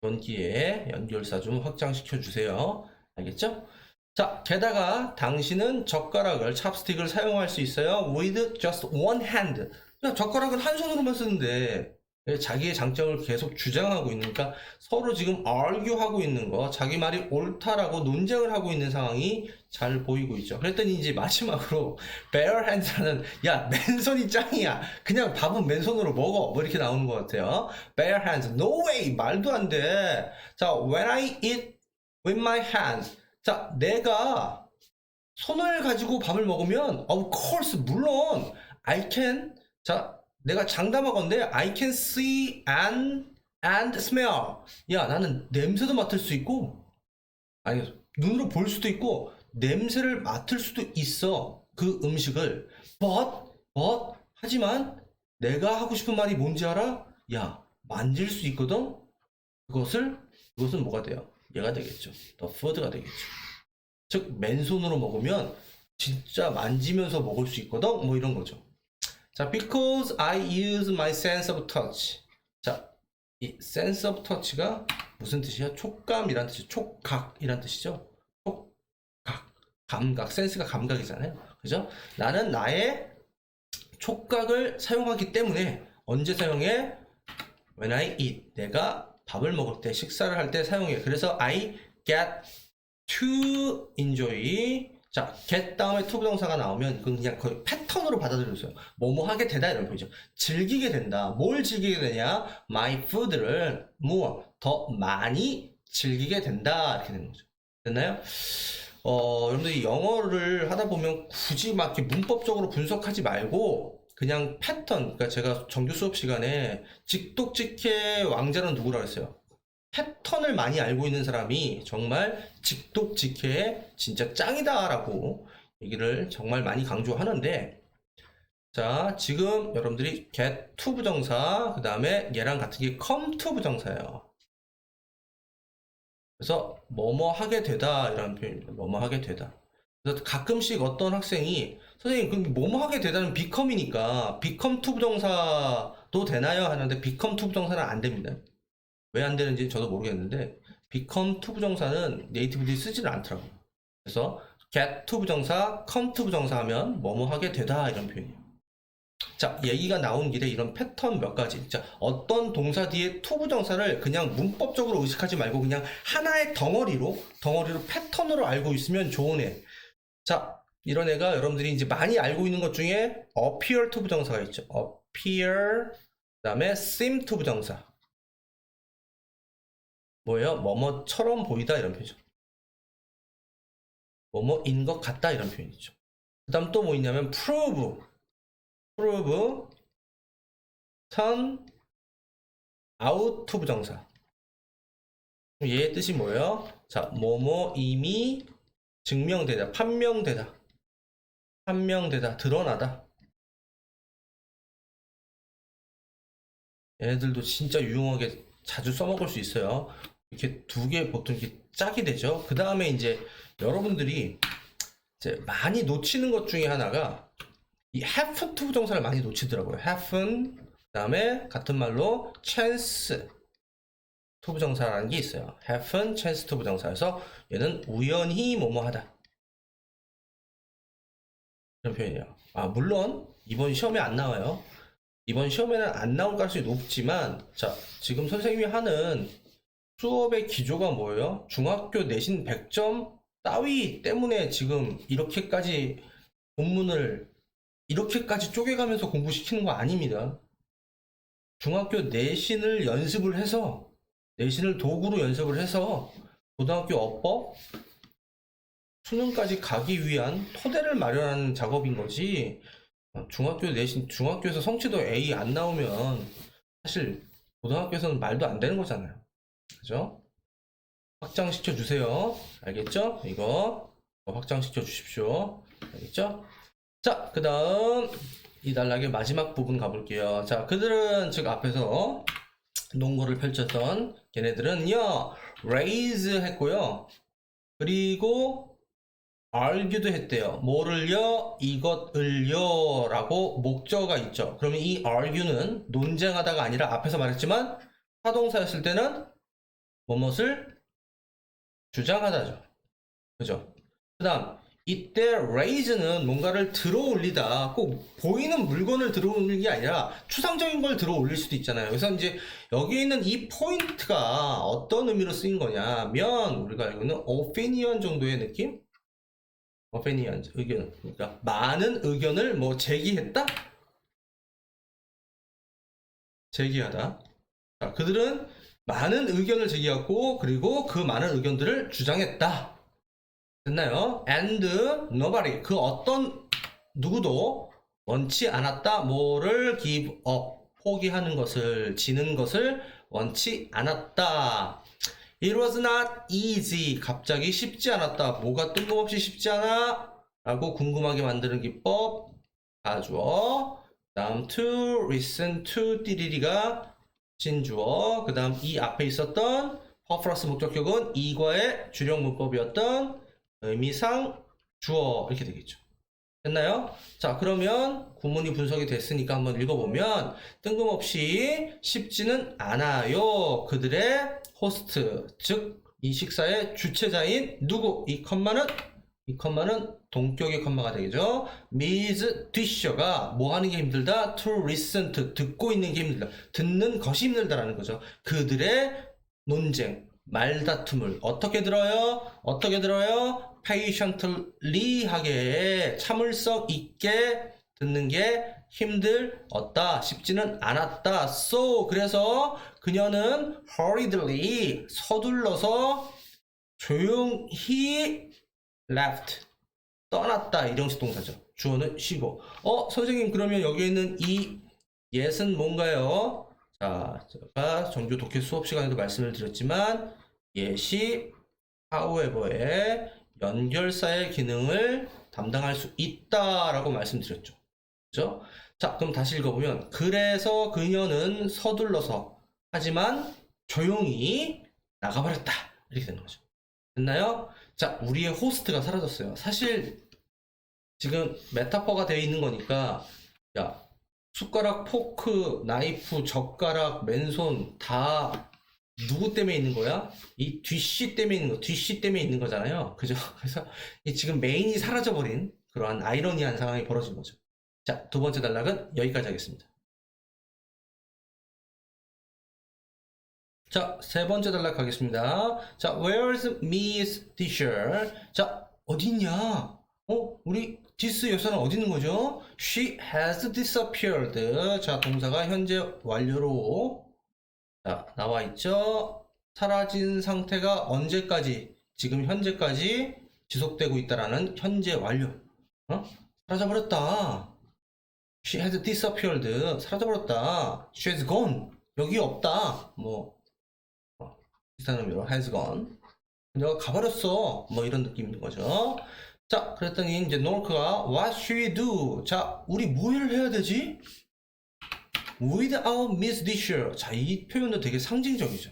이번 기회에 연결사 좀 확장시켜 주세요. 알겠죠? 자, 게다가 당신은 젓가락을, 찹스틱을 사용할 수 있어요. with just one hand. 야, 젓가락은 한 손으로만 쓰는데 자기의 장점을 계속 주장하고 있으니까 서로 지금 argue하고 있는 거, 자기 말이 옳다라고 논쟁을 하고 있는 상황이 잘 보이고 있죠. 그랬더니 이제 마지막으로 bare hands라는, 야, 맨손이 짱이야, 그냥 밥은 맨손으로 먹어, 뭐 이렇게 나오는 것 같아요. bare hands, no way, 말도 안 돼. 자, when I eat with my hands, 자, 내가 손을 가지고 밥을 먹으면 of course, 물론 I can, 자, 내가 장담하건대 I can see and smell. 야, 나는 냄새도 맡을 수 있고, 아니, 눈으로 볼 수도 있고 냄새를 맡을 수도 있어, 그 음식을. but 하지만 내가 하고 싶은 말이 뭔지 알아? 야, 만질 수 있거든. 그것은 뭐가 돼요? 얘가 되겠죠. the food가 되겠죠. 즉, 맨손으로 먹으면 진짜 만지면서 먹을 수 있거든, 뭐 이런 거죠. 자, because I use my sense of touch. 자, 이 sense of touch가 무슨 뜻이야? 촉감이란 뜻이죠. 촉각이란 뜻이죠. 촉각, 감각, 센스가 감각이잖아요. 그죠? 나는 나의 촉각을 사용하기 때문에, 언제 사용해? When I eat. 내가 밥을 먹을 때, 식사를 할 때 사용해. 그래서 I get to enjoy. 자, get 다음에 to 부동사가 나오면 이건 그냥 거의 패턴으로 받아들여줘요. 뭐뭐 하게 되다, 이런 표현이죠. 즐기게 된다. 뭘 즐기게 되냐? my food를 more, 더 많이 즐기게 된다, 이렇게 되는 거죠. 됐나요? 여러분들이 영어를 하다 보면 굳이 막 이렇게 문법적으로 분석하지 말고 그냥 패턴, 그러니까 제가 정규 수업 시간에 직독직해 왕자는 누구라고 했어요? 패턴을 많이 알고 있는 사람이 정말 직독직해 진짜 짱이다라고 얘기를 정말 많이 강조하는데, 자, 지금 여러분들이 get to 부정사, 그 다음에 얘랑 같은 게 come to 부정사예요. 그래서 뭐뭐 하게 되다 이라는 표현입니다. 뭐뭐 하게 되다. 그래서 가끔씩 어떤 학생이 선생님 그럼 뭐뭐 하게 되다는 become이니까 become to 부정사도 되나요? 하는데 become to 부정사는 안 됩니다. 왜 안 되는지 저도 모르겠는데 become to 부정사는 네이티브들이 쓰지는 않더라고요. 그래서 get to 부정사, come to 부정사 하면 뭐뭐 하게 되다 이런 표현이에요. 자, 얘기가 나온 길에 이런 패턴 몇 가지. 자, 어떤 동사 뒤에 to 부정사를 그냥 문법적으로 의식하지 말고 그냥 하나의 덩어리로 패턴으로 알고 있으면 좋은 애. 자, 이런 애가 여러분들이 이제 많이 알고 있는 것 중에 appear to 부정사가 있죠. appear, 그 다음에 seem to 부정사. 뭐예요? 뭐뭐처럼 보이다 이런 표현이죠. 뭐뭐인 것 같다 이런 표현이죠. 그 다음 또 뭐 있냐면 prove, turn out to 부정사. 얘의 뜻이 뭐예요? 자, 뭐뭐임이 증명되다, 판명되다, 드러나다. 얘네들도 진짜 유용하게 자주 써먹을 수 있어요. 이렇게 두 개 보통 이렇게 짝이 되죠. 그 다음에 이제 여러분들이 이제 많이 놓치는 것 중에 하나가 이 have to 부정사를 많이 놓치더라고요. have, 그 다음에 같은 말로 chance to 부정사라는 게 있어요. have, chance to 부정사여서 얘는 우연히 뭐뭐 하다 이런 표현이에요. 아, 물론 이번 시험에 안 나와요. 이번 시험에는 안 나올 가능성이 높지만, 자, 지금 선생님이 하는 수업의 기조가 뭐예요? 중학교 내신 100점 따위 때문에 지금 이렇게까지 본문을 이렇게까지 쪼개가면서 공부시키는 거 아닙니다. 중학교 내신을 연습을 해서, 내신을 도구로 연습을 해서 고등학교 어법, 수능까지 가기 위한 토대를 마련하는 작업인 거지. 중학교 내신, 중학교에서 성취도 A 안 나오면 사실 고등학교에서는 말도 안 되는 거잖아요. 그죠? 확장시켜 주세요. 알겠죠? 이거 확장시켜 주십시오. 알겠죠? 자, 그 다음 이 단락의 마지막 부분 가볼게요. 자, 그들은 즉 앞에서 논거를 펼쳤던 걔네들은요, raise 했고요. 그리고 argue도 했대요. 뭐를요? 이것을요 라고 목적어가 있죠. 그러면 이 argue는 논쟁하다가 아니라 앞에서 말했지만 타동사였을 때는 뭐뭇을 주장하다죠. 그죠? 그 다음 이때 raise는 뭔가를 들어 올리다, 꼭 보이는 물건을 들어 올리는 게 아니라 추상적인 걸 들어 올릴 수도 있잖아요. 그래서 이제 여기 있는 이 포인트가 어떤 의미로 쓰인 거냐면 우리가 알고 있는 opinion 정도의 느낌? opinion, 의견. 그러니까 많은 의견을 뭐 제기했다? 제기하다. 자, 그들은 많은 의견을 제기했고 그리고 그 많은 의견들을 주장했다. 됐나요? And nobody, 그 어떤 누구도 원치 않았다. 뭐를 give up, 포기하는 것을, 지는 것을 원치 않았다. It was not easy, 갑자기 쉽지 않았다. 뭐가 뜬금없이 쉽지 않아? 라고 궁금하게 만드는 기법 가주어, 다음 to, listen to, 띠리리가 진주어, 그 다음 이 앞에 있었던 per 플러스 목적격은 이과의 주력 문법이었던 의미상 주어 이렇게 되겠죠. 됐나요? 자, 그러면 구문이 분석이 됐으니까 한번 읽어보면 뜬금없이 쉽지는 않아요. 그들의 호스트, 즉 이 식사의 주최자인 누구? 이 컴마는 동격의 컴마가 되겠죠. Miss Disher가 뭐 하는 게 힘들다? To listen to, 듣고 있는 게 힘들다. 듣는 것이 힘들다라는 거죠. 그들의 논쟁, 말다툼을 어떻게 들어요? patiently 하게, 참을성 있게 듣는 게 힘들었다, 쉽지는 않았다. So, 그래서 그녀는 hurriedly, 서둘러서 조용히 left, 떠났다. 일형식 동사죠. 주어는 쉬고. 선생님 그러면 여기 있는 이 yes은 뭔가요? 자, 제가 정규 독해 수업 시간에도 말씀을 드렸지만 예시 however의 연결사의 기능을 담당할 수 있다라고 말씀드렸죠. 그죠? 자, 그럼 다시 읽어보면 그래서 그녀는 서둘러서 하지만 조용히 나가버렸다. 이렇게 되는 거죠. 됐나요? 자, 우리의 호스트가 사라졌어요. 사실 지금 메타퍼가 되어 있는 거니까 야, 숟가락, 포크, 나이프, 젓가락, 맨손 다 누구 때문에 있는 거야? 이 뒷씨 때문에 있는 거, 뒷씨 때문에 있는 거잖아요. 그죠? 그래서 지금 메인이 사라져버린 그러한 아이러니한 상황이 벌어진 거죠. 자, 두 번째 단락은 여기까지 하겠습니다. 자, 세 번째 단락 가겠습니다. 자, where's Miss Disher? 자, 어디 있냐? 우리 this 여사는 어디 있는 거죠? She has disappeared. 자, 동사가 현재 완료로 자, 나와 있죠? 사라진 상태가 언제까지, 지금 현재까지 지속되고 있다라는 현재 완료. 사라져버렸다. She has disappeared. 사라져버렸다. She has gone. 여기 없다. 뭐 비슷한 의미로 has gone. 내가 가버렸어. 뭐 이런 느낌인 거죠. 자, 그랬더니 이제 노크가 what should we do? 자, 우리 뭘 해야 되지? Without Miss Disher. 자, 이 표현도 되게 상징적이죠.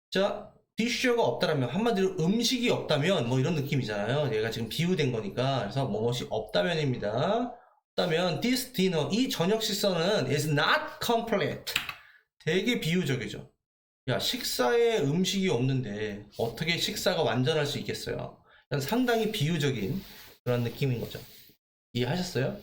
자, Disher가 없다라면 한마디로 음식이 없다면 뭐 이런 느낌이잖아요. 얘가 지금 비유된 거니까. 그래서 무엇이 없다면입니다. 없다면 this dinner, 이 저녁 식사는 is not complete. 되게 비유적이죠. 야, 식사에 음식이 없는데 어떻게 식사가 완전할 수 있겠어요? 상당히 비유적인 그런 느낌인 거죠. 이해하셨어요?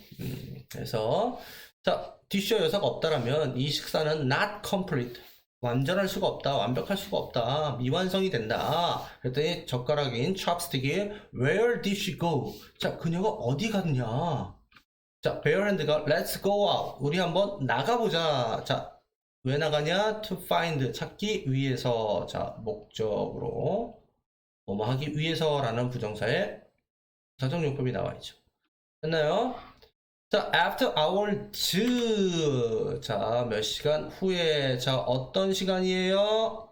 그래서 자, 디셔 여사가 없다라면 이 식사는 not complete. 완전할 수가 없다. 완벽할 수가 없다. 미완성이 된다. 그랬더니 젓가락인 chopstick이 where did she go? 자, 그녀가 어디 갔냐? 자, 베어핸드가 let's go out. 우리 한번 나가보자. 자, 왜 나가냐? to find. 찾기 위해서. 자, 목적으로. 뭐뭐 하기 위해서라는 부정사의 부사적용법이 나와 있죠. 됐나요? 자, after hours. 자, 몇 시간 후에. 자, 어떤 시간이에요?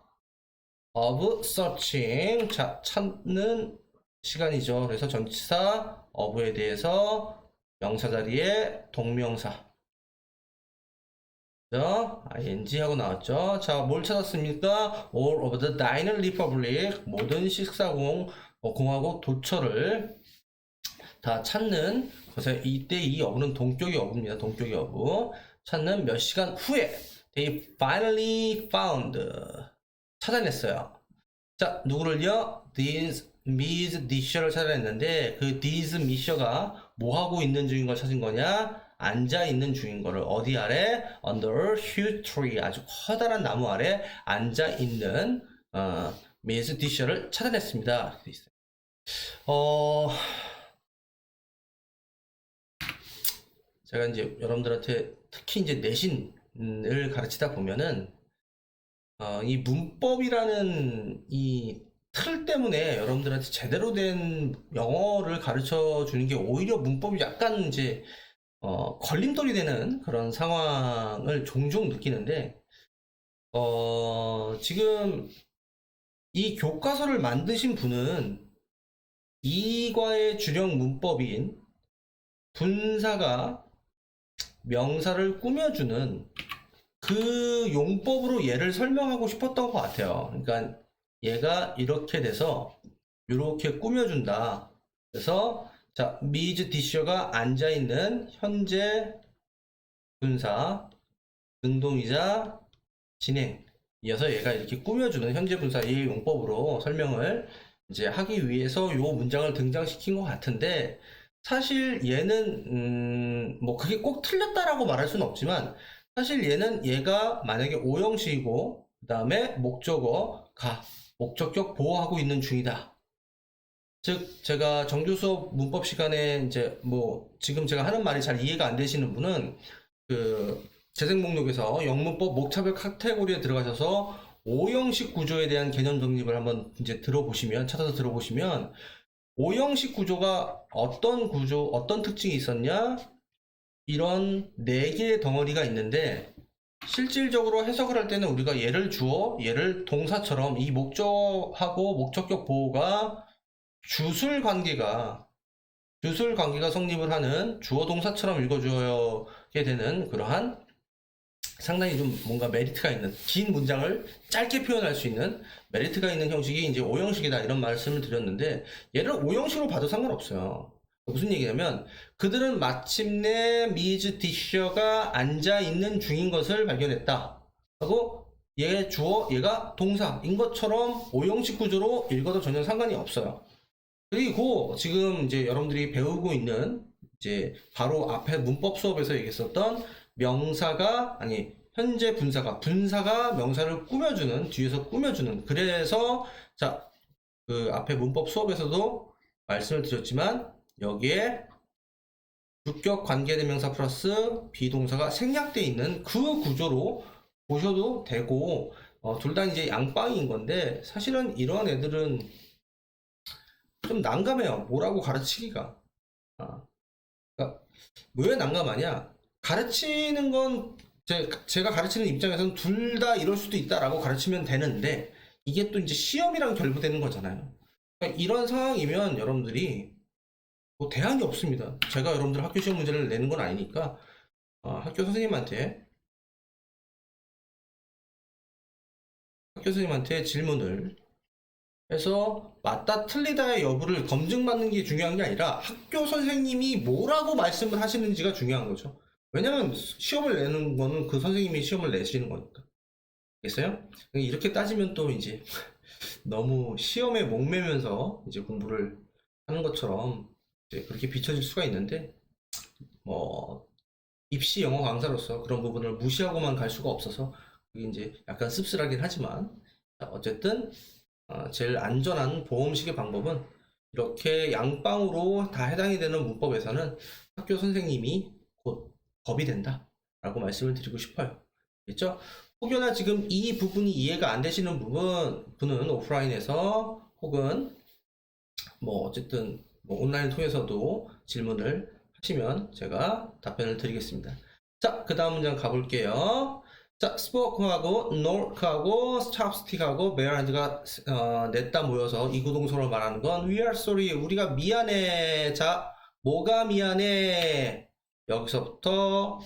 of searching. 자, 찾는 시간이죠. 그래서 전치사 of에 대해서 명사 자리에 동명사. ing 하고 나왔죠. 자, 뭘 찾았습니까? All of the Diner Republic. 모든 공화국 도처를 다 찾는 것에 이때 이 어부는 동격의 어부입니다. 동격의 어부. 찾는 몇 시간 후에 they finally found. 찾아냈어요. 자, 누구를요? These Miss Disher를 찾아냈는데 그 These Miss가 뭐 하고 있는 중인 걸 찾은 거냐? 앉아 있는 중인 거를 어디 아래? Under huge tree. 아주 커다란 나무 아래 앉아 있는 Miss Disher를 찾아냈습니다. 제가 이제 여러분들한테 특히 이제 내신을 가르치다 보면은 이 문법이라는 이 틀 때문에 여러분들한테 제대로 된 영어를 가르쳐 주는 게 오히려 문법이 약간 이제 걸림돌이 되는 그런 상황을 종종 느끼는데 지금 이 교과서를 만드신 분은 이과의 주력 문법인 분사가 명사를 꾸며주는 그 용법으로 얘를 설명하고 싶었던 것 같아요. 그러니까 얘가 이렇게 돼서 이렇게 꾸며준다. 그래서 자, 미즈 디셔가 앉아있는 현재 분사 능동이자 진행. 이어서 얘가 이렇게 꾸며주는 현재 분사의 용법으로 설명을 이제 하기 위해서 요 문장을 등장시킨 것 같은데 사실 얘는 뭐 그게 꼭 틀렸다라고 말할 수는 없지만 사실 얘가 만약에 오형식이고 그 다음에 목적어 목적격 보호하고 있는 중이다. 즉 제가 정규 수업 문법 시간에 이제 뭐 지금 제가 하는 말이 잘 이해가 안 되시는 분은 그 재생 목록에서 영문법 목차별 카테고리에 들어가셔서 오형식 구조에 대한 개념 정립을 한번 이제 찾아서 들어보시면 오형식 구조가 어떤 특징이 있었냐? 이런 4개의 덩어리가 있는데 실질적으로 해석을 할 때는 우리가 얘를 주어, 얘를 동사처럼 이 목적하고 목적격 보호가 주술 관계가 성립을 하는 주어 동사처럼 읽어줘야 되는 그러한 상당히 좀 뭔가 메리트가 있는 긴 문장을 짧게 표현할 수 있는 메리트가 있는 형식이 이제 오형식이다 이런 말씀을 드렸는데 얘를 오형식으로 봐도 상관없어요. 무슨 얘기냐면 그들은 마침내 미즈 디셔가 앉아 있는 중인 것을 발견했다 하고 얘 주어 얘가 동사인 것처럼 오형식 구조로 읽어도 전혀 상관이 없어요. 그리고 지금 이제 여러분들이 배우고 있는 이제 바로 앞에 문법 수업에서 얘기했었던 명사가 아니 현재 분사가 명사를 꾸며주는 뒤에서 꾸며주는 그래서 자 그 앞에 문법 수업에서도 말씀을 드렸지만 여기에 주격 관계대명사 플러스 비동사가 생략되어 있는 그 구조로 보셔도 되고 둘 다 이제 양방인 건데 사실은 이런 애들은 좀 난감해요. 뭐라고 가르치기가. 그러니까 왜 난감하냐? 가르치는 건 제가 가르치는 입장에서는 둘 다 이럴 수도 있다라고 가르치면 되는데 이게 또 이제 시험이랑 결부되는 거잖아요. 그러니까 이런 상황이면 여러분들이 뭐 대안이 없습니다. 제가 여러분들 학교 시험 문제를 내는 건 아니니까 학교 선생님한테 질문을 해서 맞다 틀리다의 여부를 검증받는 게 중요한 게 아니라 학교 선생님이 뭐라고 말씀을 하시는지가 중요한 거죠. 왜냐면 시험을 내는 거는 그 선생님이 시험을 내시는 거니까. 알겠어요? 이렇게 따지면 또 이제 너무 시험에 목매면서 이제 공부를 하는 것처럼 이제 그렇게 비춰질 수가 있는데 뭐 입시 영어 강사로서 그런 부분을 무시하고만 갈 수가 없어서 그게 이제 약간 씁쓸하긴 하지만 어쨌든 제일 안전한 보험식의 방법은 이렇게 양방으로 다 해당이 되는 문법에서는 학교 선생님이 곧 법이 된다 라고 말씀을 드리고 싶어요. 됐죠? 혹여나 지금 이 부분이 이해가 안 되시는 분은 오프라인에서 혹은 뭐 어쨌든 뭐 온라인 통해서도 질문을 하시면 제가 답변을 드리겠습니다. 자, 그 다음 문장 가볼게요. 자, 스포크하고 노크하고 찹스틱하고 베어핸드가 냈다 모여서 이 구동성을 말하는 건 We are sorry, 우리가 미안해. 자, 뭐가 미안해? 여기서부터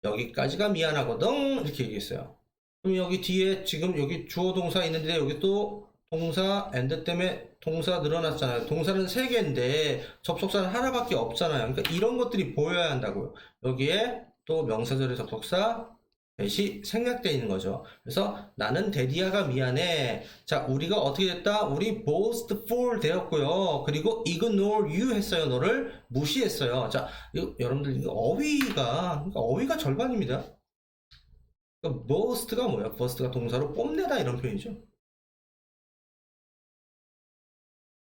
여기까지가 미안하거든 이렇게 얘기했어요. 그럼 여기 뒤에 지금 여기 주어 동사 있는데 여기 또 동사 and 때문에 동사 늘어났잖아요. 동사는 3개인데 접속사는 하나밖에 없잖아요. 그러니까 이런 것들이 보여야 한다고요. 여기에 또 명사절의 접속사 대시 생략되어 있는 거죠. 그래서 나는 데디아가 미안해. 자, 우리가 어떻게 됐다? 우리 boastful 되었고요. 그리고 ignore you 했어요. 너를 무시했어요. 자, 여러분들 그러니까 어휘가 절반입니다. 그러니까 boast가 뭐야? boast가 동사로 뽐내다 이런 표현이죠.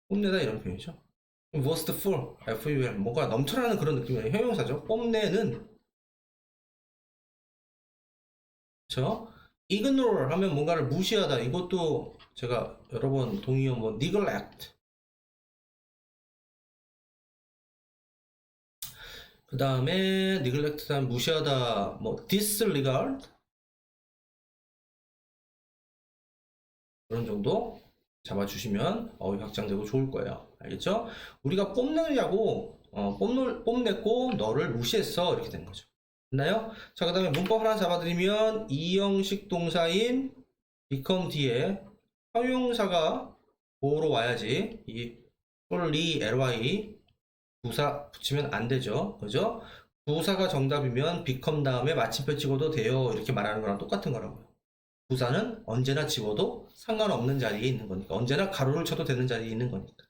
뽐내다 이런 표현이죠. boastful, FUL 뭔가 넘쳐나는 그런 느낌이에요. 형용사죠. 뽐내는. 그렇죠? ignore 하면 뭔가를 무시하다. 이것도 제가 여러 번 동의어 뭐 neglect. 그 다음에 neglect 다음 무시하다. 뭐 disregard 그런 정도 잡아주시면 어휘 확장되고 좋을 거예요. 알겠죠? 우리가 뽐내냐고 뽐냈고 너를 무시했어 이렇게 되는 거죠. 됐나요? 자, 그 다음에 문법 하나 잡아드리면 이형식 동사인 become 뒤에 형용사가 보호로 와야지 이 리 ly 부사 붙이면 안 되죠. 그죠? 부사가 정답이면 become 다음에 마침표 찍어도 돼요 이렇게 말하는 거랑 똑같은 거라고요. 부사는 언제나 지워도 상관없는 자리에 있는 거니까 언제나 가로를 쳐도 되는 자리에 있는 거니까.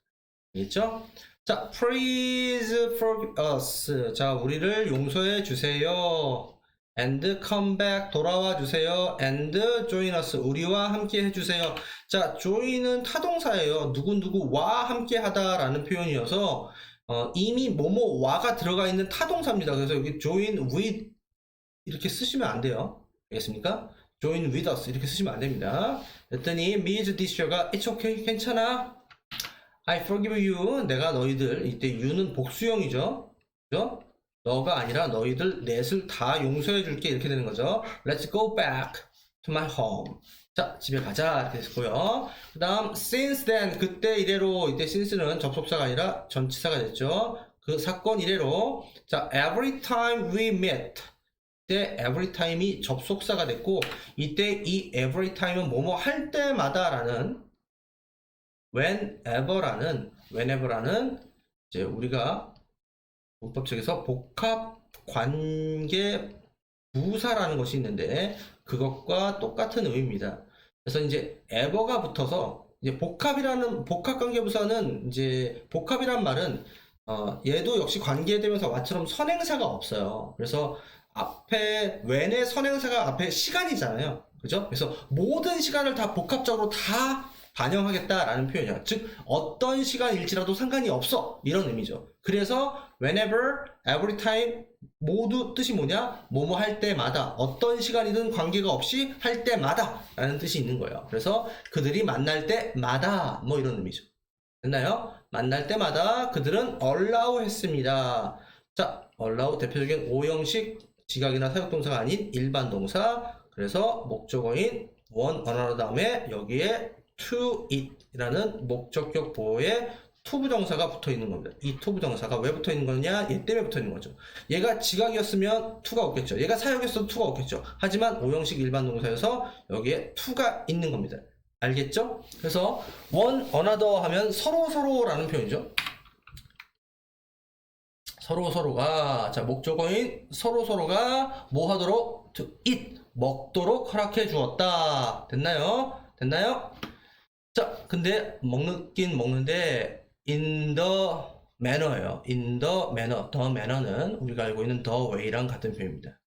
알겠죠? 자, please forgive us. 자, 우리를 용서해 주세요. and come back. 돌아와 주세요. and join us. 우리와 함께 해주세요. 자, join은 타동사예요. 누구누구와 함께 하다라는 표현이어서 이미 뭐뭐와가 들어가 있는 타동사입니다. 그래서 여기 join with 이렇게 쓰시면 안 돼요. 알겠습니까? join with us 이렇게 쓰시면 안 됩니다. 그랬더니 Ms Disher가 it's okay 괜찮아. I forgive you. 내가 너희들 이때 you는 복수형이죠. 그죠? 너가 아니라 너희들 넷을 다 용서해 줄게 이렇게 되는 거죠. Let's go back to my home. 자, 집에 가자 이렇게 됐고요. 그 다음 since then 그때 이래로 이때 since는 접속사가 아니라 전치사가 됐죠. 그 사건 이래로 자 every time we met 이때 every time이 접속사가 됐고 이때 이 every time은 뭐뭐 할 때마다 라는 whenever라는 이제 우리가 문법책에서 복합 관계 부사라는 것이 있는데 그것과 똑같은 의미입니다. 그래서 이제 ever가 붙어서 이제 복합 관계 부사는 이제 복합이란 말은 얘도 역시 관계되면서 what처럼 선행사가 없어요. 그래서 앞에 when의 선행사가 앞에 시간이잖아요. 그죠? 그래서 모든 시간을 다 복합적으로 다 반영하겠다라는 표현이야. 즉 어떤 시간일지라도 상관이 없어 이런 의미죠. 그래서 whenever, every time 모두 뜻이 뭐냐? 뭐뭐 할 때마다 어떤 시간이든 관계가 없이 할 때마다 라는 뜻이 있는 거예요. 그래서 그들이 만날 때마다 뭐 이런 의미죠. 됐나요? 만날 때마다 그들은 allow 했습니다. 자, allow 대표적인 오형식 지각이나 사역동사가 아닌 일반 동사. 그래서 목적어인 one, another 다음에 여기에 to it이라는 목적격 보호에 to 부정사가 붙어 있는 겁니다. 이 to 부정사가 왜 붙어 있는 거냐? 얘 때문에 붙어 있는 거죠. 얘가 지각이었으면 to가 없겠죠. 얘가 사역이었어도 to가 없겠죠. 하지만 오형식 일반 동사여서 여기에 to가 있는 겁니다. 알겠죠? 그래서 one, another 하면 서로라는 표현이죠. 서로가 자 목적어인 서로가 뭐 하도록 to eat 먹도록 허락해 주었다. 됐나요? 자, 근데 먹긴 먹는데 in the manner예요. in the manner. the manner는 우리가 알고 있는 the way랑 같은 표현입니다.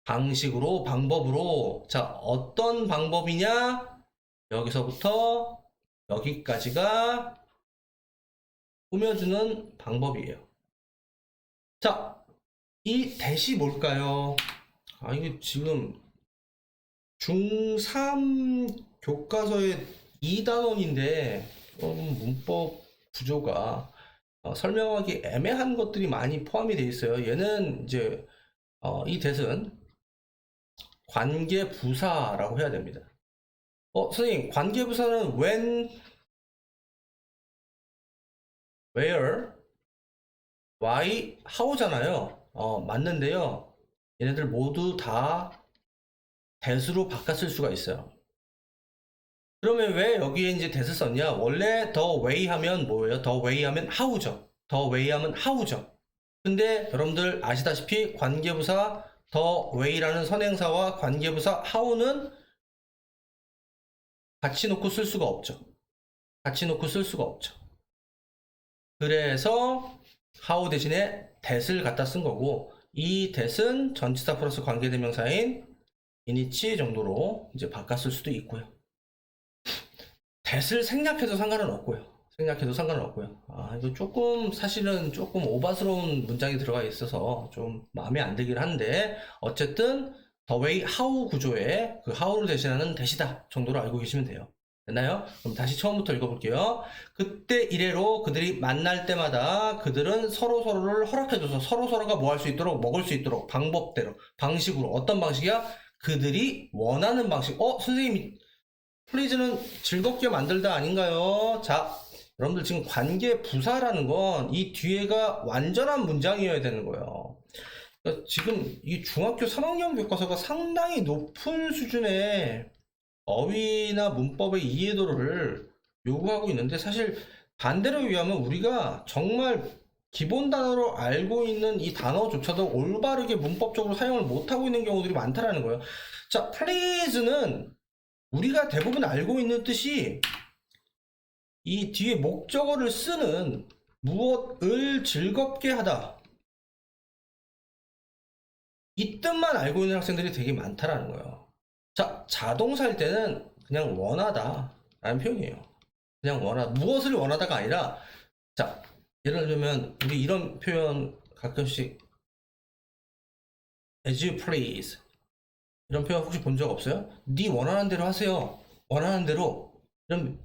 방식으로, 방법으로. 자, 어떤 방법이냐? 여기서부터 여기까지가 꾸며주는 방법이에요. 자, 이 대시 뭘까요? 이게 지금 중3 교과서의 2단원인데 문법 구조가 설명하기 애매한 것들이 많이 포함이 되어 있어요. 얘는 이제 이 대은 관계 부사라고 해야 됩니다. 선생님, 관계 부사는 when, where, why, how잖아요. 맞는데요. 얘네들 모두 다 that으로 바꿨을 수가 있어요. 그러면 왜 여기에 이제 that을 썼냐? 원래 the way 하면 뭐예요? the way 하면 how죠. the way 하면 how죠. 근데 여러분들 아시다시피 관계부사 the way라는 선행사와 관계부사 how는 같이 놓고 쓸 수가 없죠. 그래서 how 대신에 that을 갖다 쓴 거고 이 that은 전치사 플러스 관계대명사인 이니치 정도로 이제 바꿨을 수도 있고요. that을 생략해도 상관은 없고요. 이거 조금 사실은 조금 오바스러운 문장이 들어가 있어서 좀 마음에 안 들긴 한데 어쨌든 the way how 구조에 그 how를 대신하는 that이다 정도로 알고 계시면 돼요. 됐나요? 그럼 다시 처음부터 읽어볼게요. 그때 이래로 그들이 만날 때마다 그들은 서로를 허락해줘서 서로가 뭐 할 수 있도록 먹을 수 있도록 방법대로 방식으로 어떤 방식이야? 그들이 원하는 방식. 선생님이 플리즈는 즐겁게 만들다 아닌가요? 자, 여러분들 지금 관계 부사라는 건 이 뒤에가 완전한 문장이어야 되는 거예요. 그러니까 지금 이 중학교 3학년 교과서가 상당히 높은 수준의 어휘나 문법의 이해도를 요구하고 있는데 사실 반대로 의하면 우리가 정말 기본 단어로 알고 있는 이 단어조차도 올바르게 문법적으로 사용을 못하고 있는 경우들이 많다라는 거예요. 자, please는 우리가 대부분 알고 있는 뜻이 이 뒤에 목적어를 쓰는 무엇을 즐겁게 하다 이 뜻만 알고 있는 학생들이 되게 많다라는 거예요. 자, 자동사일 때는 그냥 원하다 라는 표현이에요. 그냥 무엇을 원하다가 아니라 자, 예를 들면 우리 이런 표현 가끔씩 as you please 이런 표현 혹시 본 적 없어요? 네 원하는 대로 하세요. 원하는 대로. 이런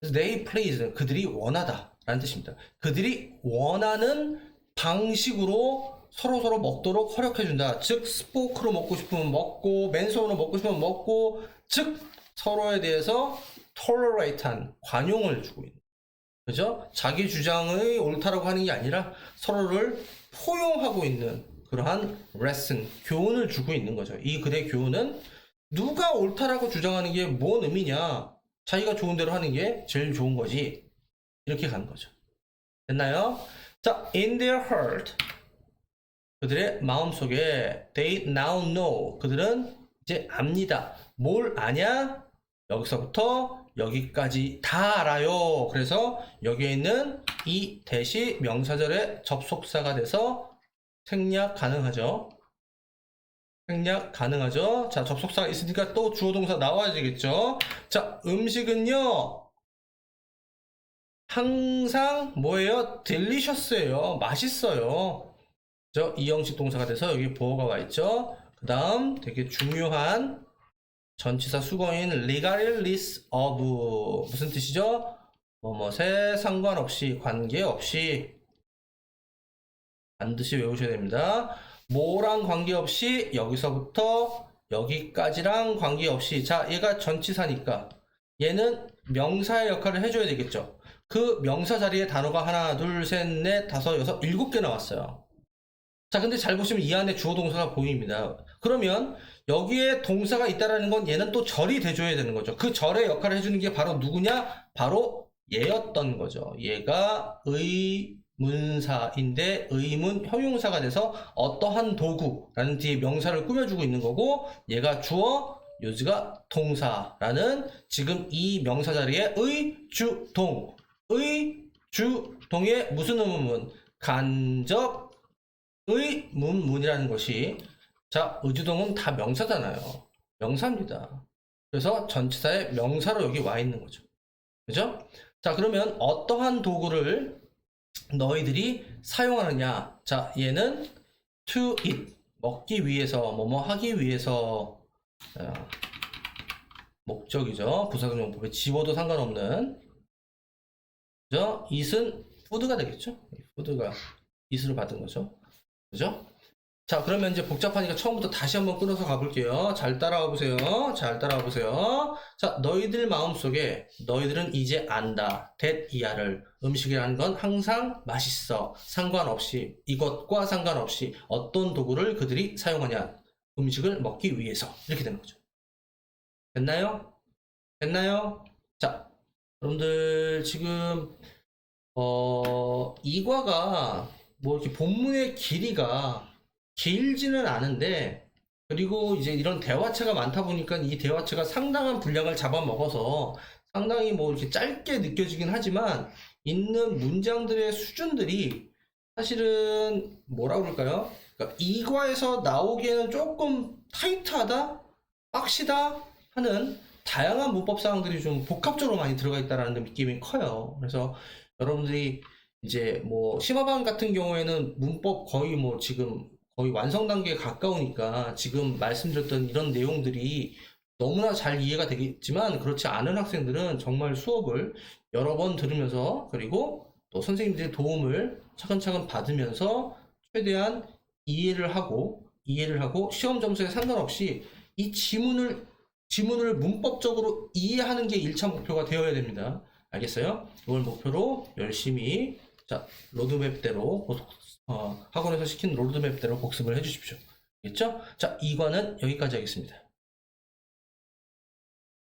they please 그들이 원하다 라는 뜻입니다. 그들이 원하는 방식으로 서로서로 먹도록 허락해준다. 즉 스포크로 먹고 싶으면 먹고 맨손으로 먹고 싶으면 먹고, 즉 서로에 대해서 tolerate한 관용을 주고 있는, 그죠? 자기 주장의 옳다라고 하는 게 아니라 서로를 포용하고 있는 그러한 레슨, 교훈을 주고 있는 거죠. 이 글의 교훈은 누가 옳다라고 주장하는 게 뭔 의미냐, 자기가 좋은 대로 하는 게 제일 좋은 거지, 이렇게 가는 거죠. 됐나요? 자, in their heart, 그들의 마음속에, they now know, 그들은 이제 압니다. 뭘 아냐? 여기서부터 여기까지 다 알아요. 그래서 여기에 있는 이 대시 명사절의 접속사가 돼서 생략 가능하죠. 생략 가능하죠. 자, 접속사가 있으니까 또 주어 동사 나와야 되겠죠. 자, 음식은요 항상 뭐예요? delicious예요. 맛있어요. 이 형식 동사가 돼서 여기 보어가 와 있죠. 그 다음 되게 중요한 전치사 수거인 regardless of, 무슨 뜻이죠? 뭐뭐에 상관없이, 관계없이, 반드시 외우셔야 됩니다. 뭐랑 관계없이, 여기서부터 여기까지랑 관계없이. 자, 얘가 전치사니까 얘는 명사의 역할을 해줘야 되겠죠. 그 명사 자리에 단어가 하나, 둘, 셋, 넷, 다섯, 여섯, 7개 나왔어요. 자, 근데 잘 보시면 이 안에 주어 동사가 보입니다. 그러면 여기에 동사가 있다라는 건 얘는 또 절이 돼줘야 되는 거죠. 그 절의 역할을 해주는 게 바로 누구냐? 바로 얘였던 거죠. 얘가 의문사인데 의문 형용사가 돼서 어떠한 도구라는 뒤에 명사를 꾸며주고 있는 거고, 얘가 주어, 요지가 동사라는 지금 이 명사 자리에 의주동, 의주동의 무슨 의문문? 간접 의문문이라는 것이, 자, 의주동은 다 명사잖아요. 명사입니다. 그래서 전치사의 명사로 여기 와 있는 거죠. 그죠? 자, 그러면 어떠한 도구를 너희들이 사용하느냐? 자, 얘는 to eat, 먹기 위해서, 뭐뭐 하기 위해서, 목적이죠. 부사적용법에 지워도 상관없는. 그죠? eat은 food가 되겠죠? food가 eat으로 받은 거죠. 그죠? 자, 그러면 이제 복잡하니까 처음부터 다시 한번 끊어서 가볼게요. 잘 따라와 보세요. 잘 따라와 보세요. 자, 너희들 마음속에, 너희들은 이제 안다. 이하를, 음식이라는 건 항상 맛있어. 상관없이, 이것과 상관없이 어떤 도구를 그들이 사용하냐. 음식을 먹기 위해서. 이렇게 되는 거죠. 됐나요? 됐나요? 자, 여러분들 지금 이과가 뭐 이렇게 본문의 길이가 길지는 않은데, 그리고 이제 이런 대화체가 많다 보니까 이 대화체가 상당한 분량을 잡아먹어서 상당히 뭐 이렇게 짧게 느껴지긴 하지만, 있는 문장들의 수준들이 사실은 뭐라고 그럴까요? 그러니까 이과에서 나오기에는 조금 타이트하다, 빡시다 하는 다양한 문법 사항들이 좀 복합적으로 많이 들어가 있다는 느낌이 커요. 그래서 여러분들이 이제 뭐 심화반 같은 경우에는 문법 거의 뭐 지금 거의 완성 단계에 가까우니까 지금 말씀드렸던 이런 내용들이 너무나 잘 이해가 되겠지만, 그렇지 않은 학생들은 정말 수업을 여러 번 들으면서, 그리고 또 선생님들의 도움을 차근차근 받으면서 최대한 이해를 하고 시험 점수에 상관없이 이 지문을 문법적으로 이해하는 게 1차 목표가 되어야 됩니다. 알겠어요? 이걸 목표로 열심히, 자, 로드맵대로 학원에서 시킨 로드맵대로 복습을 해주십시오. 알겠죠? 자, 2과는 여기까지 하겠습니다.